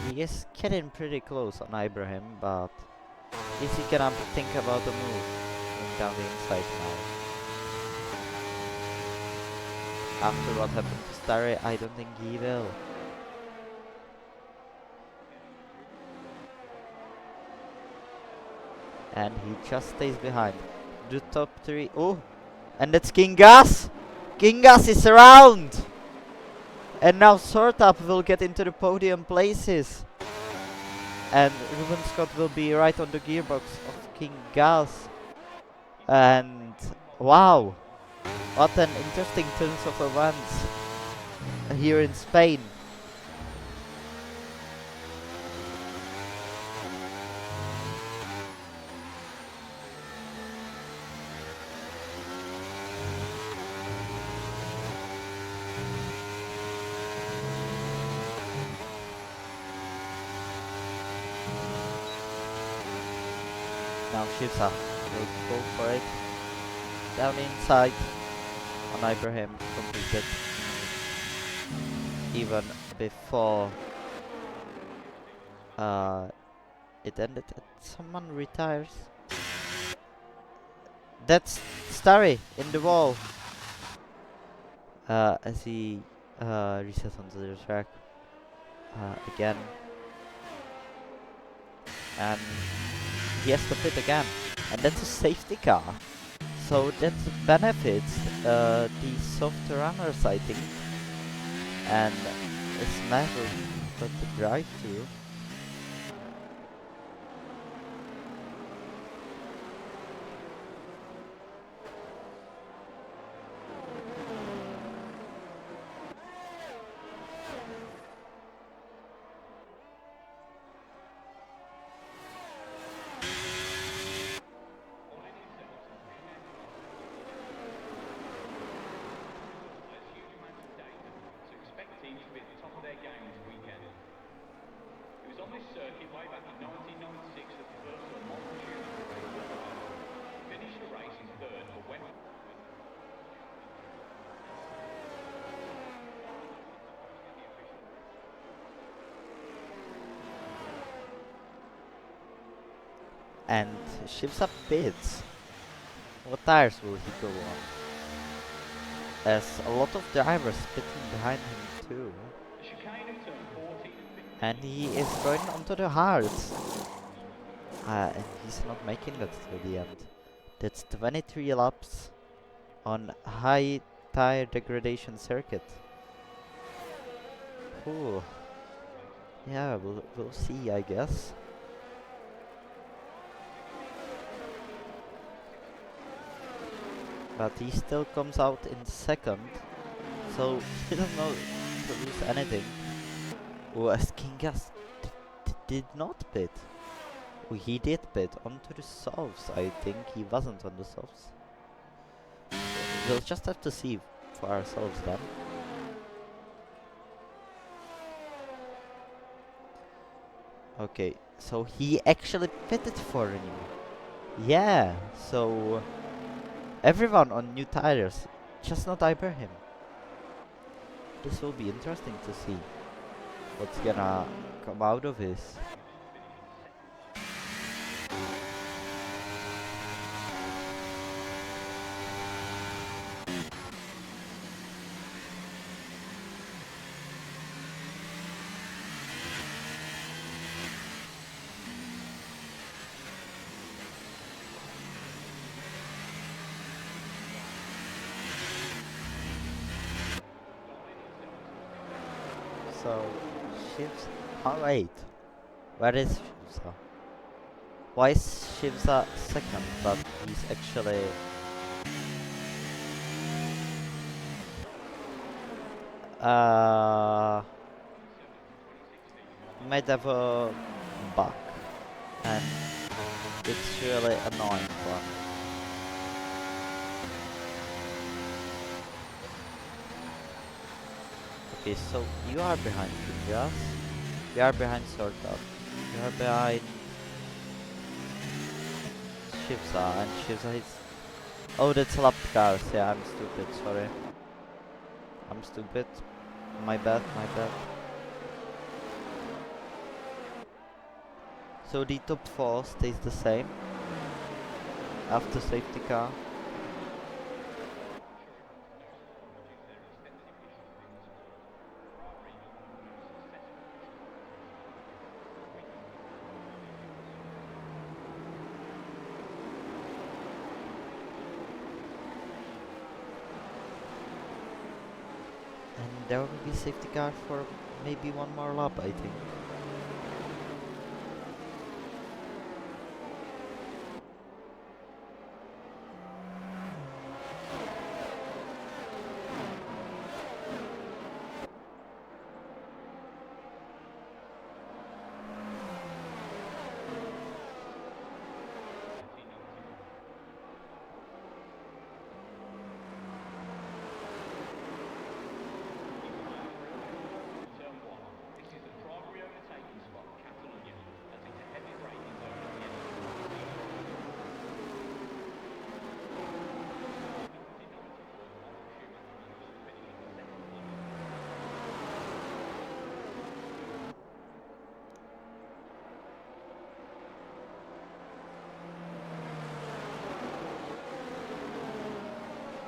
Speaker 1: He is getting pretty close on Ibrahim, but is he gonna think about the move going down the inside now? After what happened to Starry, I don't think he will. And he just stays behind. The top three. Oh! And that's King Gas! King Gas is around! And now Sortap will get into the podium places. And Ruben Scott will be right on the gearbox of King Gas. And wow! What an interesting turns of events here in Spain. Now Shivsa will go for it. Down inside on Ibrahim, completed even before it ended. Someone retires. That's Starry in the wall. As he resets onto the track again. And he has to pit again. And that's a safety car. So that benefits the soft runners, I think. And it's matter but to drive through.
Speaker 2: On this circuit way back in 1996 at the first Le Mans finished the race in third but went
Speaker 1: And shifts up pits. What tires will he go on? As a lot of drivers pitting behind him too. And he is going onto the hards. And he's not making that to the end. That's 23 laps on high tire degradation circuit. Ooh. Yeah, we'll see, I guess. But he still comes out in second, so he doesn't know to lose anything. Whereas Kingas did not pit. Oh, he did pit onto the softs. I think he wasn't on the softs. We'll just have to see for ourselves then. Okay, so he actually pitted for new. Yeah, so everyone on new tires, just not Ibrahim. This will be interesting to see what's gonna come out of this. So, Shivs. Oh, wait. Where is Shivsa? Why is Shivsa second, but he's actually. Might have a bug. And it's really annoying one. Okay, so you are behind Kingas. We are behind sort of. We are behind Shivza, and Shivza is... Oh, that's lapped cars. Yeah, I'm stupid, sorry. I'm stupid. My bad, my bad. So the top 4 stays the same after safety car. And there will be safety car for maybe one more lap, I think.
Speaker 2: Turn 1. This is the primary overtaking spot, Catalunya, as it's a heavy braking zone at the end.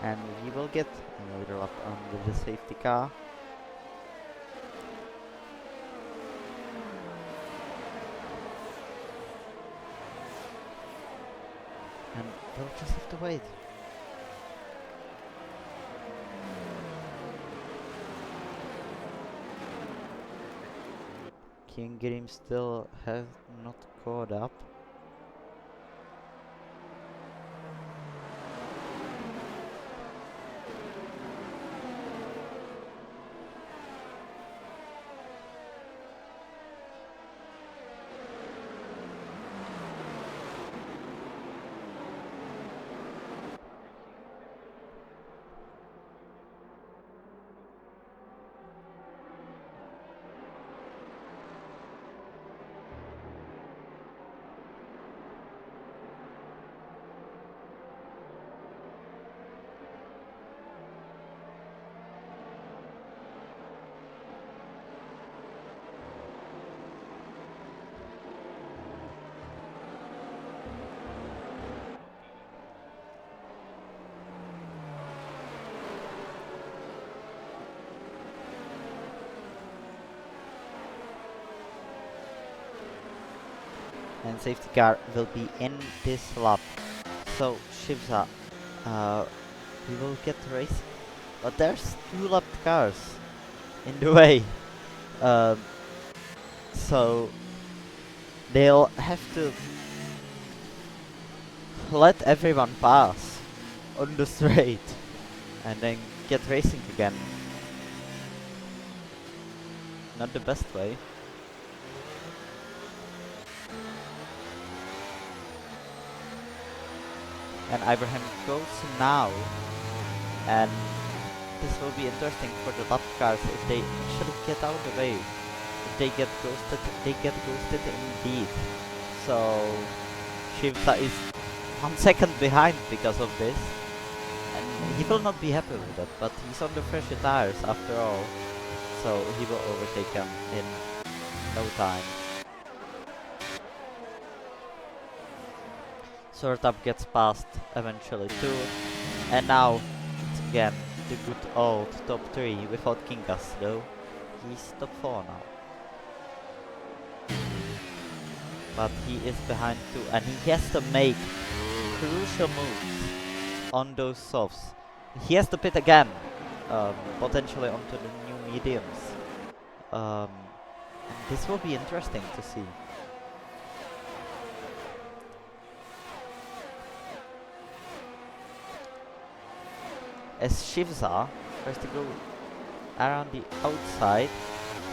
Speaker 1: And we will get another lap under the safety car. And we'll just have to wait. King Grim still has not caught up. And safety car will be in this lap. So Shivza, we will get the race. But there's 2 lapped cars in the way. Um, so they'll have to let everyone pass on the straight and then get racing again. Not the best way. And Ibrahim goes now, and this will be interesting for the lap cars if they actually get out of the way. If they get ghosted indeed. So Shivza is 1 second behind because of this, and he will not be happy with that, but he's on the fresher tires after all, so he will overtake him in no time. Sortup gets past eventually too, and now it's again the good old top 3 without Kingas though. He's top 4 now. But he is behind too, and he has to make crucial moves on those softs. He has to pit again, potentially onto the new mediums. And this will be interesting to see. As Shivza tries to go around the outside,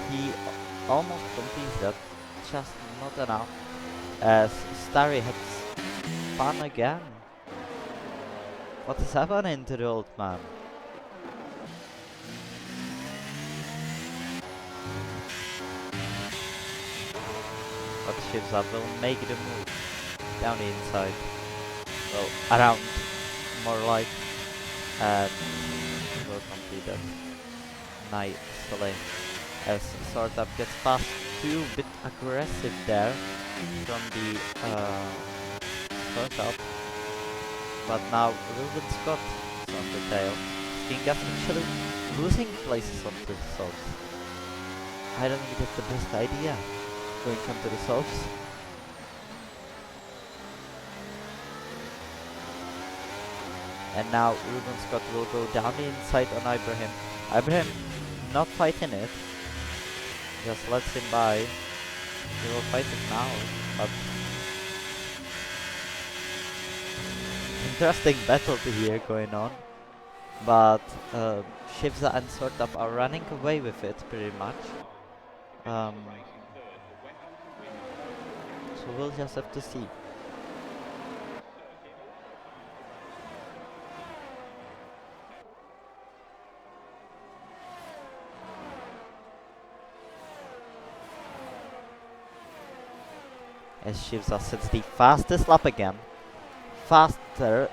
Speaker 1: he almost completes that, just not enough, as Starry hits fun again. What is happening to the old man? but Shivza will make the move down the inside. Well, around, more like, and will complete that nicely. As sort of gets past too bit aggressive there from the sort of, but now Ruben Scott is on the tail. Kingas actually losing places on the source. I don't think that's the best idea going onto the source. And now Ruben Scott will go down the inside on Ibrahim. Ibrahim not fighting it, just lets him by. He will fight it now, but interesting battle here going on. But Shivza and Sortap are running away with it pretty much. So we'll just have to see. As Shivza sets the fastest lap again. Faster,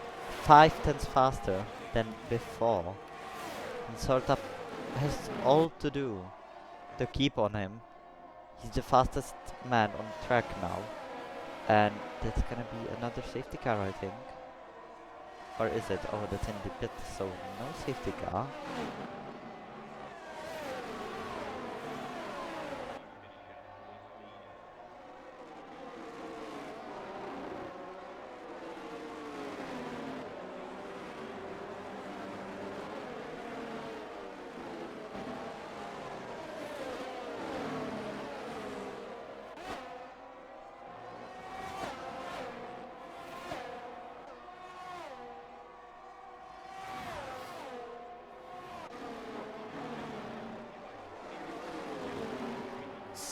Speaker 1: 5/10 faster than before. And Sortap has all to do to keep on him. He's the fastest man on track now. And that's gonna be another safety car, I think. Or is it? Oh, that's in the pit, so no safety car.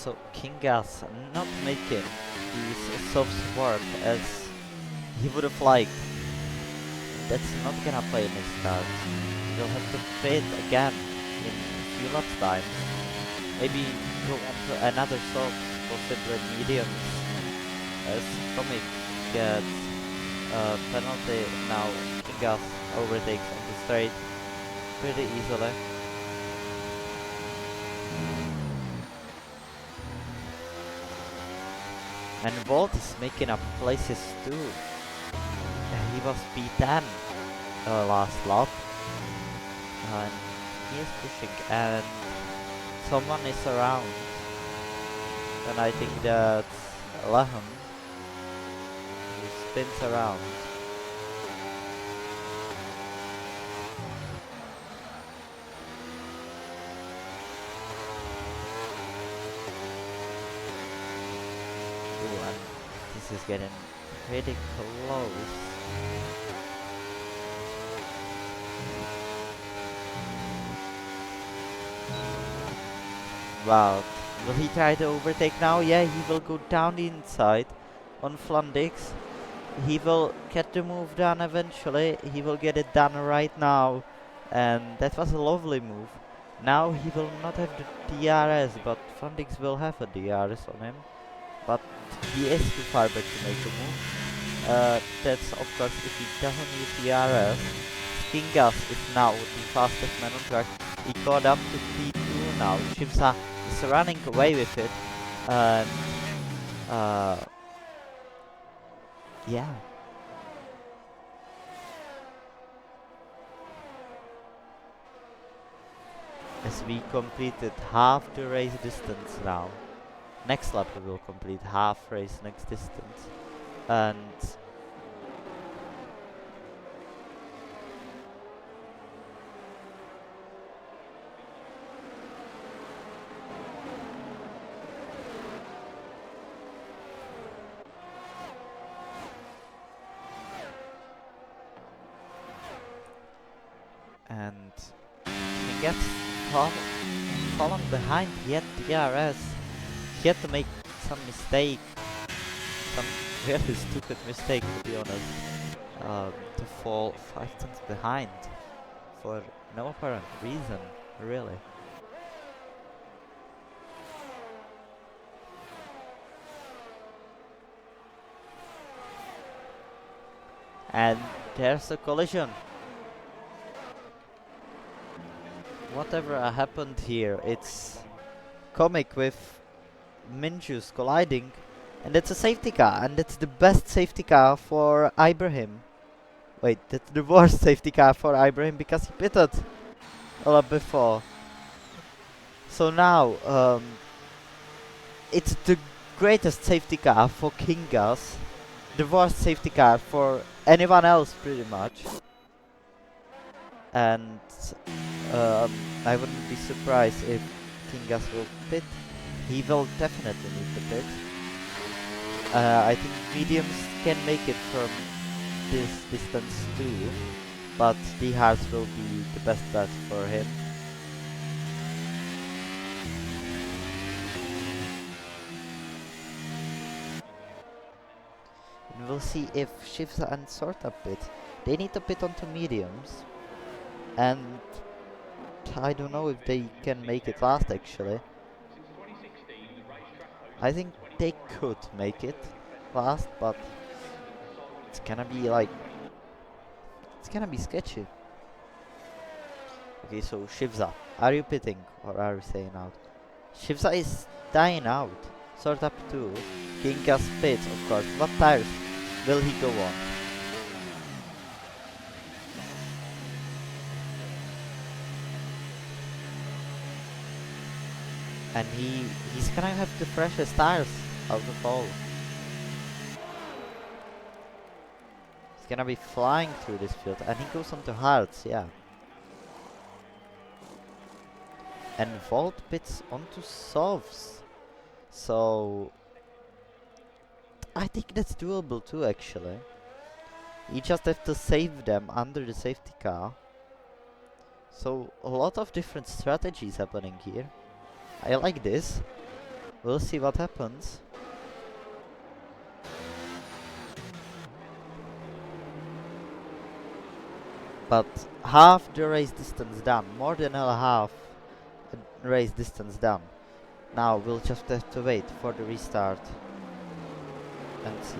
Speaker 1: So Kingas not making these softs work as he would have liked. That's not gonna play in his cards. He'll have to pit again in a few laps time. Maybe go on to another soft, possibly mediums, as Tommy gets a penalty now. Kingas overtakes on the straight pretty easily. And Volt is making up places too. He was P10 last lap. And he is pushing and someone is around. And I think that's Laham who spins around. Ooh, and this is getting pretty close. Wow, will he try to overtake now? Yeah, he will go down the inside on Flandix. He will get the move done eventually. He will get it done right now. And that was a lovely move. Now he will not have the DRS, but Flandix will have a DRS on him. But he is too far back to make a move. That's of course if he doesn't use DRS. Kingas is now the fastest man on track. He caught up to P2 now. Shivza is running away with it. And yeah. As we completed half the race distance now. Next lap we will complete half race next distance. And he gets fallen behind. He had DRS. He had to make some mistake, some really stupid mistake to be honest, to fall 5 tenths behind for no apparent reason, really. And there's a collision. Whatever happened here, it's comic with Minjus colliding. And it's a safety car, and it's the best safety car for Ibrahim. Wait, that's the worst safety car for Ibrahim because he pitted a lot before. So now, it's the greatest safety car for Kingas, the worst safety car for anyone else pretty much. And um, I wouldn't be surprised if Kingas will pit. He will definitely need to pit. I think mediums can make it from this distance too, but the hards will be the best bet for him. And we'll see if Shivza and Sorta pit. They need to pit onto mediums, and I don't know if they can make it last actually. I think they could make it last, but it's gonna be like, it's gonna be sketchy. Okay, so Shivza, are you pitting or are you staying out? Shivza is dying out. Sort up too. Kinkas pits, of course. What tires will he go on? And he's gonna have the freshest tires out of all. He's gonna be flying through this field, and he goes onto hards, yeah. And Volt pits onto softs. So I think that's doable too actually. You just have to save them under the safety car. So a lot of different strategies happening here. I like this. We'll see what happens. But half the race distance done, more than a half race distance done. Now we'll just have to wait for the restart and see.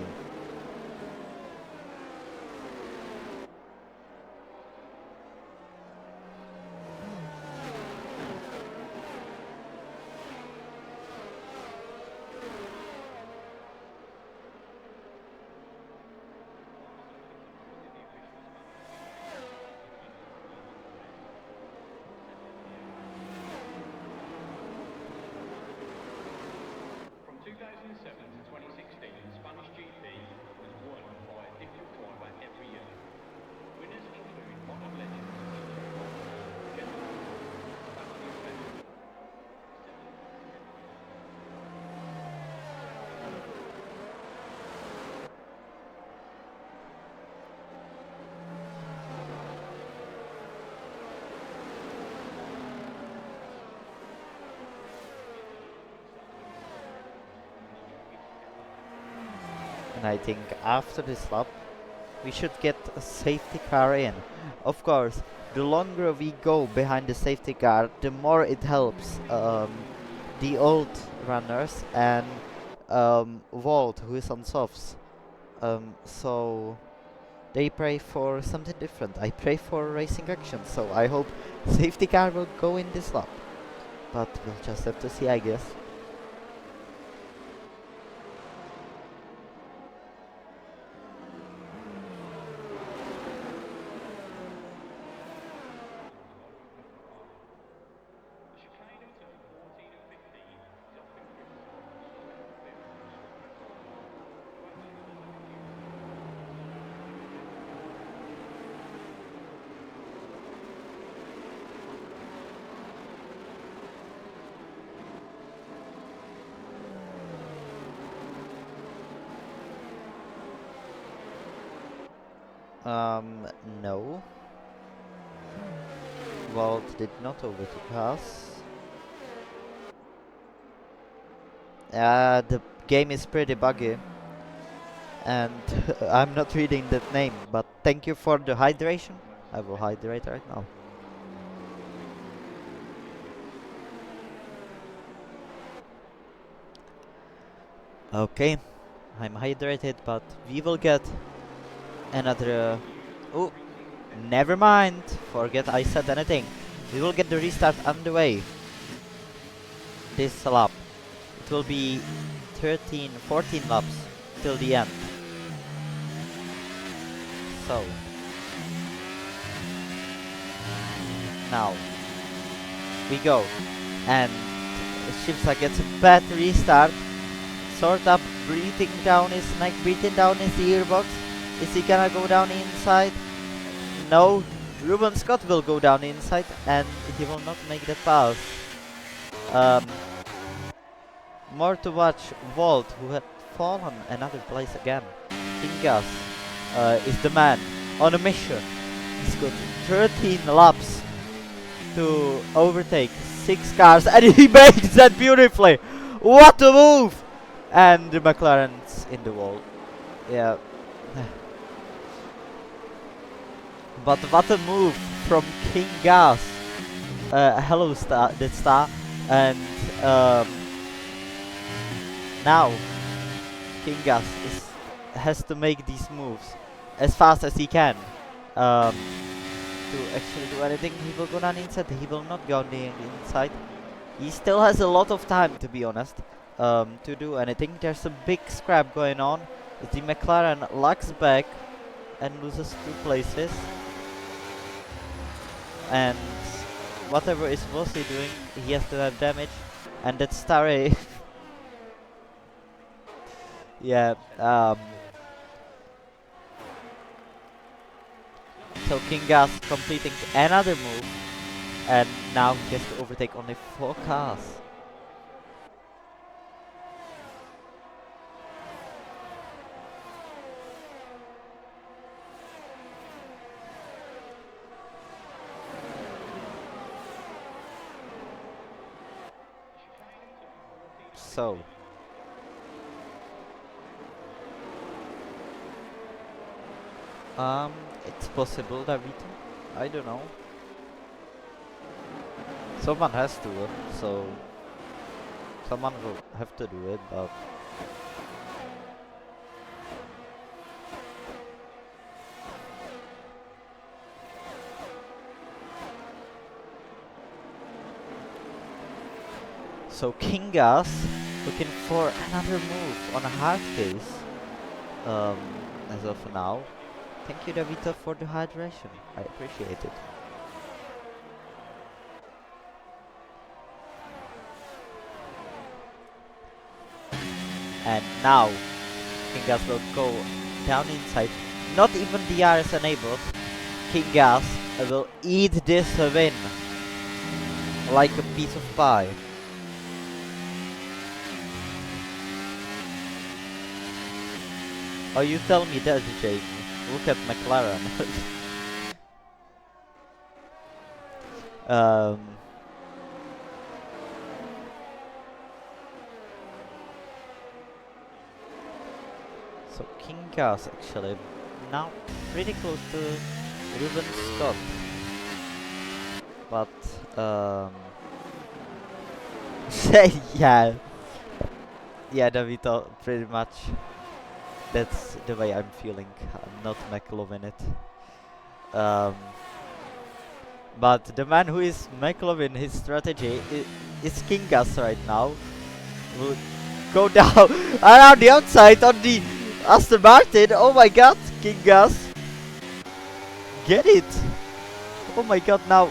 Speaker 2: From 2007 to 2016, Spanish GP was won by a different driver every year. Winners include modern legends
Speaker 1: And I think after this lap, we should get a safety car in. Of course, the longer we go behind the safety car, the more it helps the old runners and Walt, who is on softs. So they pray for something different. I pray for racing action, so I hope safety car will go in this lap. But we'll just have to see, I guess. No. Walt did not overtake us. The game is pretty buggy. And I'm not reading that name, but thank you for the hydration. I will hydrate right now. Okay, I'm hydrated, but we will get another. Oh, never mind. Forget I said anything. We will get the restart underway. This lap. It will be 13, 14 laps till the end. So now we go, and Shivsa gets a bad restart. Sort of breathing down his neck, breathing down his earbox. Is he gonna go down inside? No. Ruben Scott will go down inside, and he will not make the pass. More to watch, Walt, who had fallen another place again. Kingas is the man on a mission. He's got 13 laps to overtake 6 cars, and he makes that beautifully. What a move! And the McLaren's in the wall. Yeah. But what a move from King Gas. Hello, star. And now King Gas has to make these moves as fast as he can. To actually do anything, he will go down inside. He will not go on the inside. He still has a lot of time, to be honest, to do anything. There's a big scrap going on. The McLaren lags back and loses 2 places. And whatever is Vossi doing, he has to have damage. And that's Starry. Yeah. So Kingas completing another move, and now he has to overtake only 4 cars. So it's possible, Davito. I don't know. Someone has to, so someone will have to do it, but so Kingas looking for another move on a hard case. As of now. Thank you, Davito, for the hydration. I appreciate it. And now Kingas will go down inside. Not even DR is enabled. Kingas will eat this win like a piece of pie. Oh, you tell me that, Jamie. Look at McLaren. So Kingas actually now pretty close to Ruben Scott. But yeah, Davito, pretty much. That's the way I'm feeling. I'm not McLovin it. But the man who is McLovin his strategy is Kingas right now. Will go down around the outside on the Aston Martin. Oh my god, Kingas. Get it. Oh my god, now.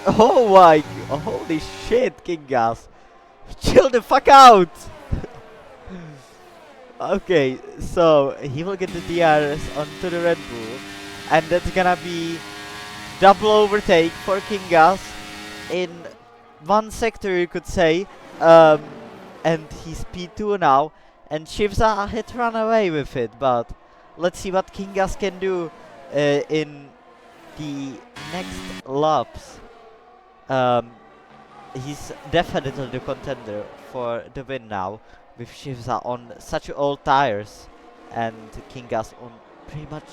Speaker 1: Oh my, holy shit, Kingas. Chill the fuck out. Okay, so he will get the DRS onto the Red Bull, and that's gonna be double overtake for Kingas in one sector, you could say. And he's P2 now, and Shivsa had run away with it, but let's see what Kingas can do in the next laps. He's definitely the contender for the win now, with Shivsa on such old tires and Kingas on pretty much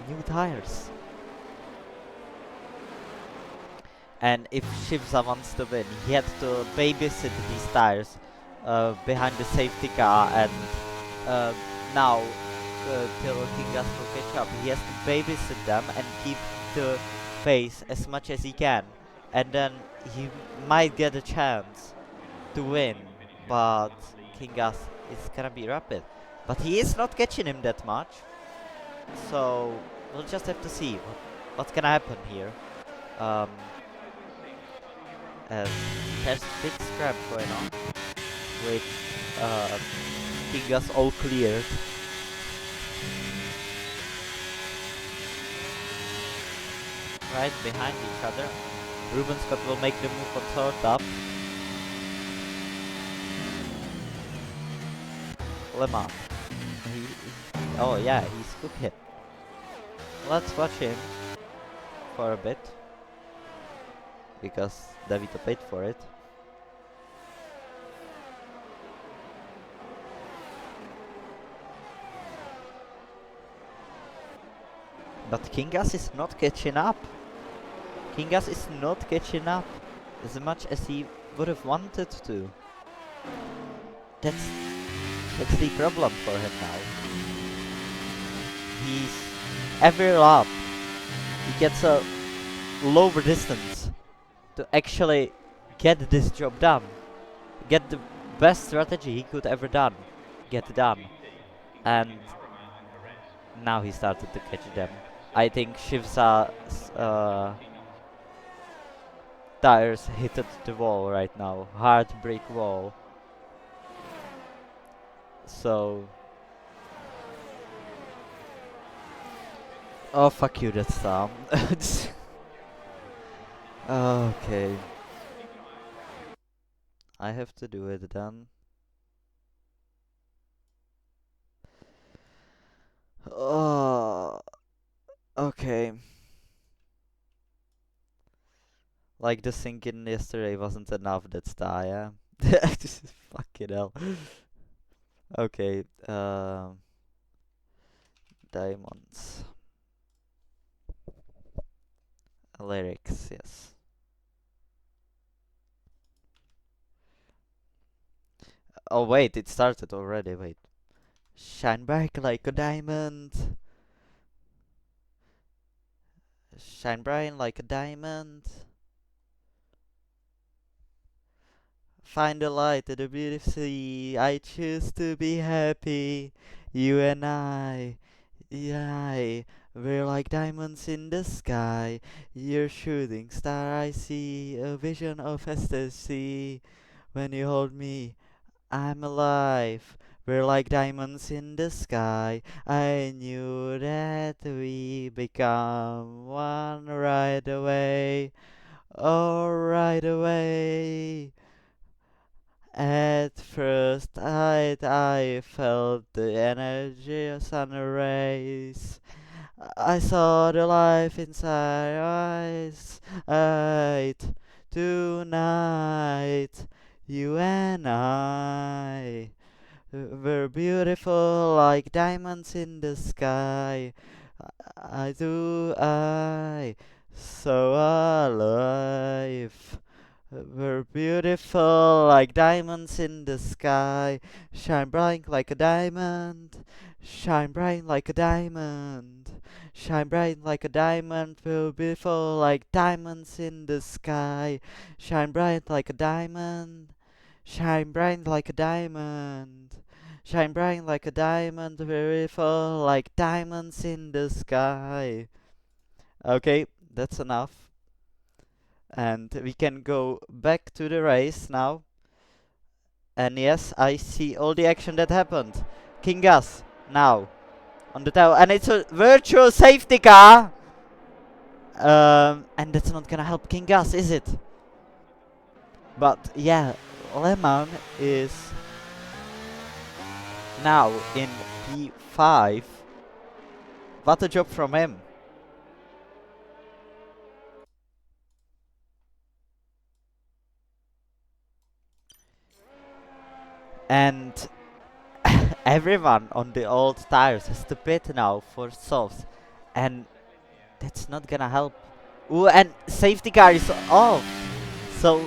Speaker 1: new tires. And if Shivsa wants to win, he had to babysit these tires behind the safety car, and now till Kingas will catch up. He has to babysit them and keep the pace as much as he can, and then he might get a chance to win. But Kingas is gonna be rapid, but he is not catching him that much. So we'll just have to see what's gonna happen here. Um, as there's a big scrap going on with Kingas all cleared. Right behind each other. Ruben Scott will make the move on third up. Lemon. Oh yeah, he's good hit. Let's watch him for a bit, because Davito paid for it. But Kingas is not catching up. Kingas is not catching up as much as he would have wanted to. That's the problem for him now. He's every lap he gets a lower distance to actually get this job done. Get the best strategy he could ever get done. And now he started to catch them. I think Shivsa's tires hit the wall right now. Hard brick wall. So... Oh fuck you, that's Sam. Okay. I have to do it then. Oh, okay. Like the sinking yesterday wasn't enough, that's yeah. This is fucking hell. Okay, diamonds. Lyrics, yes. Oh wait, it started already, wait. Shine bright like a diamond. Shine bright like a diamond. Find the light in the beautiful sea. I choose to be happy. You and I, we're like diamonds in the sky. You're shooting star, I see a vision of ecstasy. When you hold me, I'm alive. We're like diamonds in the sky. I knew that we become one right away. Oh, right away. At first I felt the energy of sun rays. I saw the life inside your eyes. Tonight, you and I were beautiful like diamonds in the sky. I so alive. We're beautiful like diamonds in the sky. Shine bright like a diamond. Shine bright like a diamond. Shine bright like a diamond. We're beautiful like diamonds in the sky. Shine bright like a diamond. Shine bright like a diamond. Shine bright like a diamond. Beautiful like diamonds in the sky. Okay, that's enough. And we can go back to the race now. And yes, I see all the action that happened. Kingas now on the tail, and it's a virtual safety car. And that's not gonna help Kingas, is it? But yeah, Lemon is now in P5. What a job from him. And everyone on the old tires has to pit now for softs, and that's not gonna help. Ooh, and safety car is off, so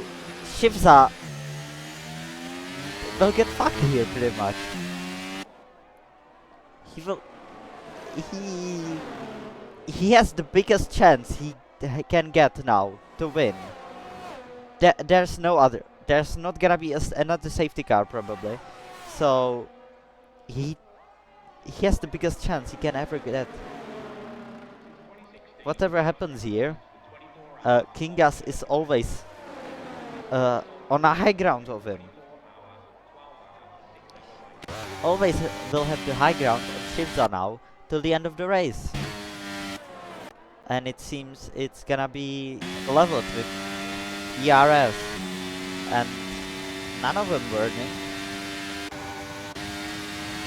Speaker 1: Shivza will get fucked here pretty much. he he has the biggest chance he can get now to win. There's no other. There's not gonna be another safety car probably, so he he has the biggest chance he can ever get. Whatever happens here, Kingas is always on a high ground of him. Always will have the high ground on Shibza now till the end of the race. And it seems it's gonna be leveled with ERS, and none of them burning.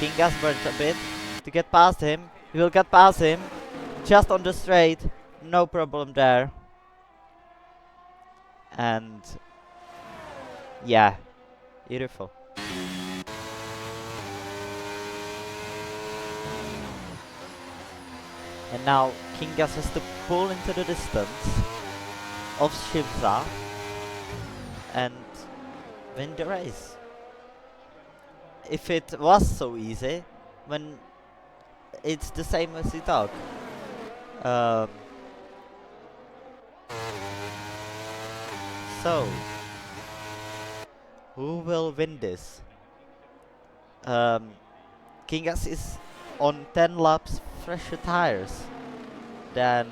Speaker 1: Kingas burnt a bit to get past him. He will get past him just on the straight, no problem there. And yeah, beautiful. And now Kingas has to pull into the distance of Shibza and win the race. If it was so easy, when it's the same as we talk. So, who will win this? Kingas is on 10 laps fresher tires than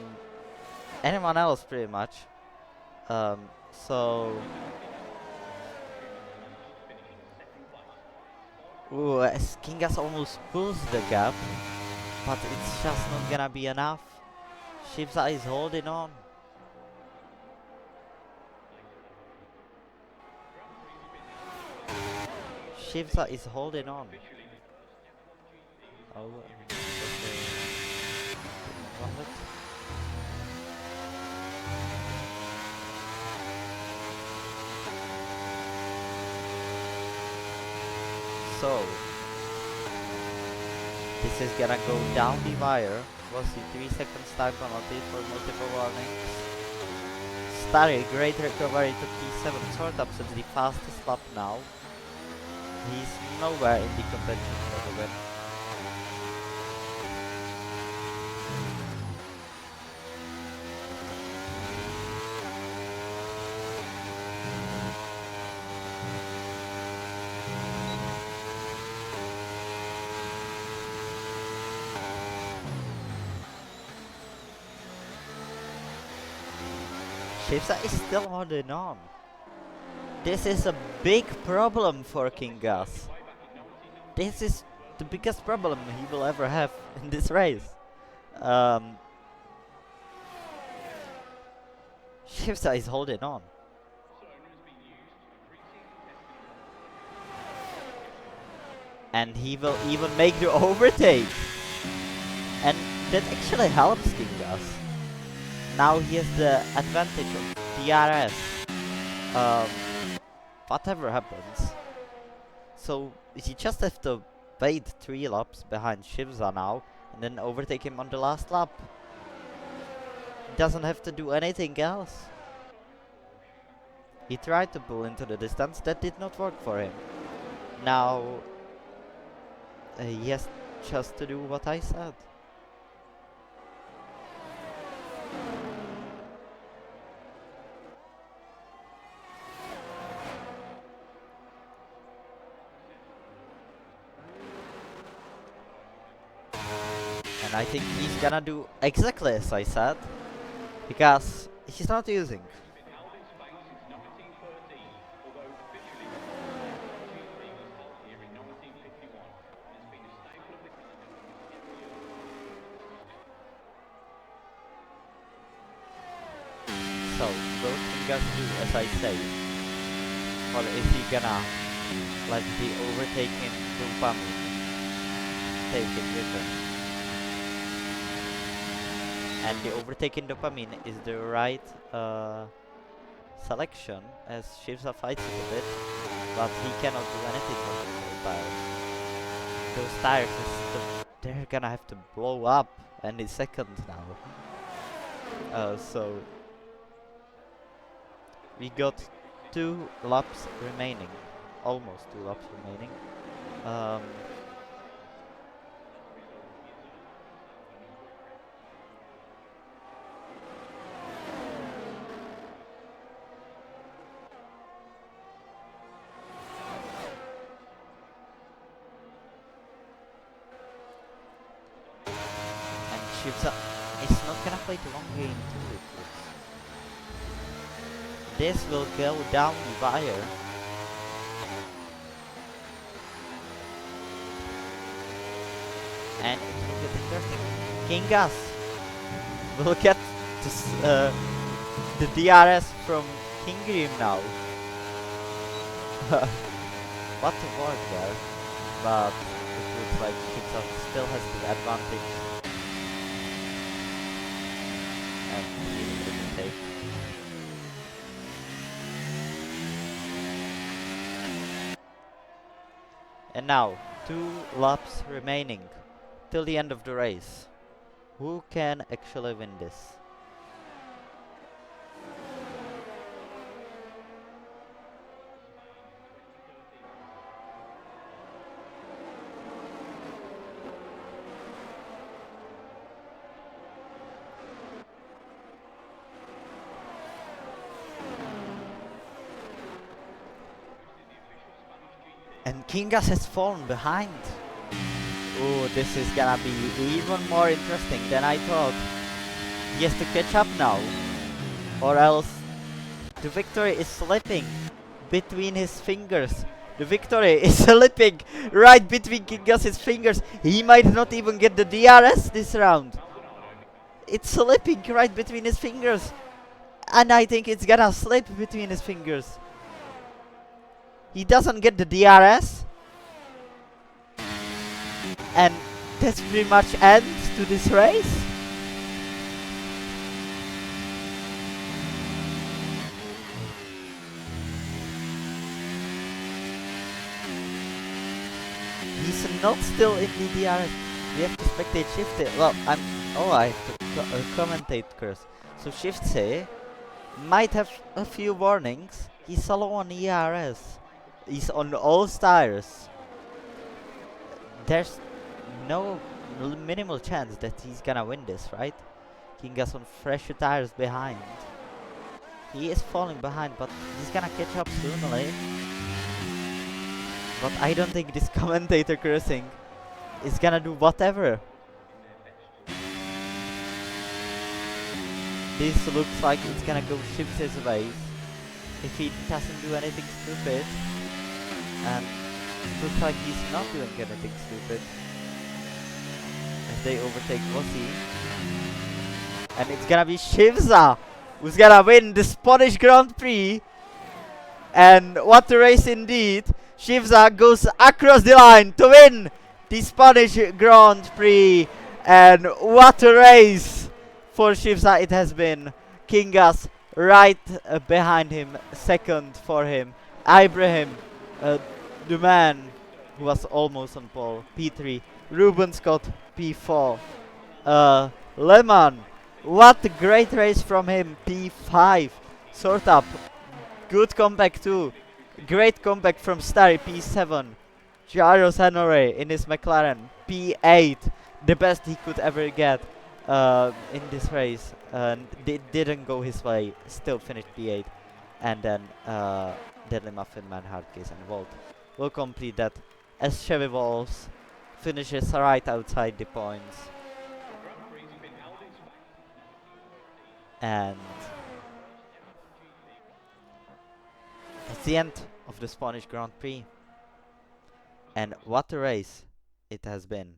Speaker 1: anyone else pretty much. So ooh, Kingas almost pulls the gap, but it's just not gonna be enough. Shibza is holding on. Shibza is holding on. Oh, so this is gonna go down the wire. Was the 3 seconds time penalty for multiple warnings. Starry, great recovery to P7 short up since the fastest lap now. He's nowhere in the contention for the win. Shibza is still holding on. This is a big problem for Kingas. This is the biggest problem he will ever have in this race. Shibza is holding on. And he will even make the overtake. And that actually helps Kingas. Now he has the advantage of DRS. Whatever happens. So he just have to wait 3 laps behind Shibza now and then overtake him on the last lap. He doesn't have to do anything else. He tried to pull into the distance, that did not work for him. Now he has just to do what I said. And I think he's gonna do exactly as I said, because he's not using. So, will Kingas do as I say? Or is he gonna let the overtaking dopamine take it with him? And the overtaking dopamine is the right selection, as Shibza fights it a bit, but he cannot do anything on the cold tires. Those tires, they're gonna have to blow up any second now. So we got 2 laps remaining, almost 2 laps remaining. Shivza is not gonna play the long game too. It looks. This will go down the wire. And it will get interesting. Kingas will get this, the DRS from Kingrim now. What a word there. But it looks like Shivza still has the advantage. And he will take. And now, 2 laps remaining till the end of the race. Who can actually win this? And Kingas has fallen behind. Oh, this is gonna be even more interesting than I thought. He has to catch up now, or else the victory is slipping between his fingers. The victory is slipping right between Kingas' fingers. He might not even get the DRS this round. It's slipping right between his fingers. And I think it's gonna slip between his fingers. He doesn't get the DRS. And that's pretty much ends to this race. He's not still in the DRS. We have to spectate Shift. Well, I have to commentate curse. So Shift C might have a few warnings. He's solo on ERS. He's on all tires. There's no minimal chance that he's gonna win this, right? Kingas on fresher tires behind. He is falling behind, but he's gonna catch up soonly. But I don't think this commentator cursing is gonna do whatever. This looks like it's gonna go shift his ways if he doesn't do anything stupid. And it looks like he's not doing anything stupid as they overtake Vossi. And it's gonna be Shivza who's gonna win the Spanish Grand Prix. And what a race indeed. Shivza goes across the line to win the Spanish Grand Prix. And what a race for Shivza it has been. Kingas right behind him, second for him. Ibrahim, the man who was almost on pole, P3. Ruben Scott, P4. Lehman, what a great race from him, P5. Sort up, good comeback too. Great comeback from Starry, P7. Jaros Henry in his McLaren, P8. The best he could ever get in this race. It didn't go his way, still finished P8. And then Deadly Muffin, Man, Hardcase and Volt will complete that as Chevy Wolves finishes right outside the points. And it's the end of the Spanish Grand Prix. And what a race it has been.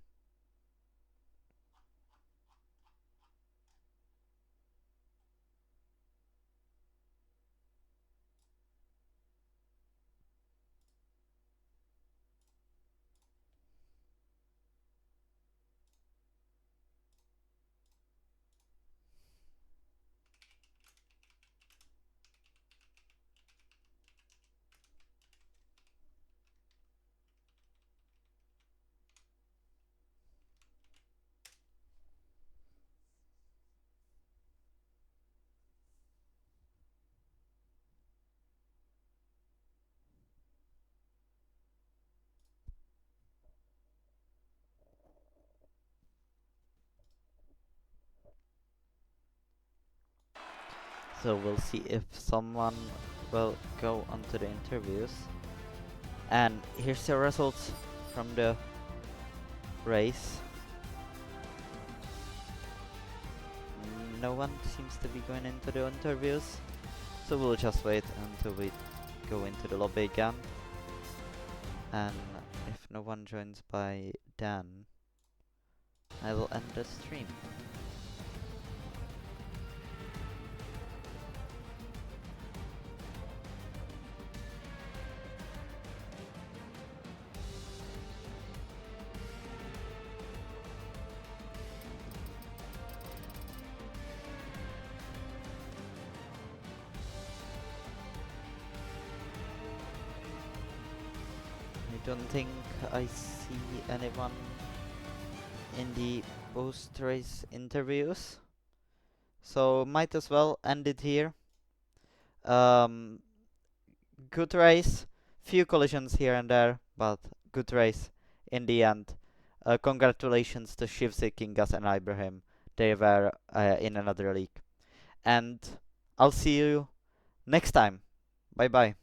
Speaker 1: So we'll see if someone will go onto the interviews. And here's the results from the race. no one seems to be going into the interviews, so we'll just wait until we go into the lobby again. And if no one joins by then, I will end the stream. I don't think I see anyone in the post-race interviews, so might as well end it here. Good race, few collisions here and there, but good race in the end. Congratulations to Shivsik, Kingas and Ibrahim. They were in another league. And I'll see you next time. Bye bye.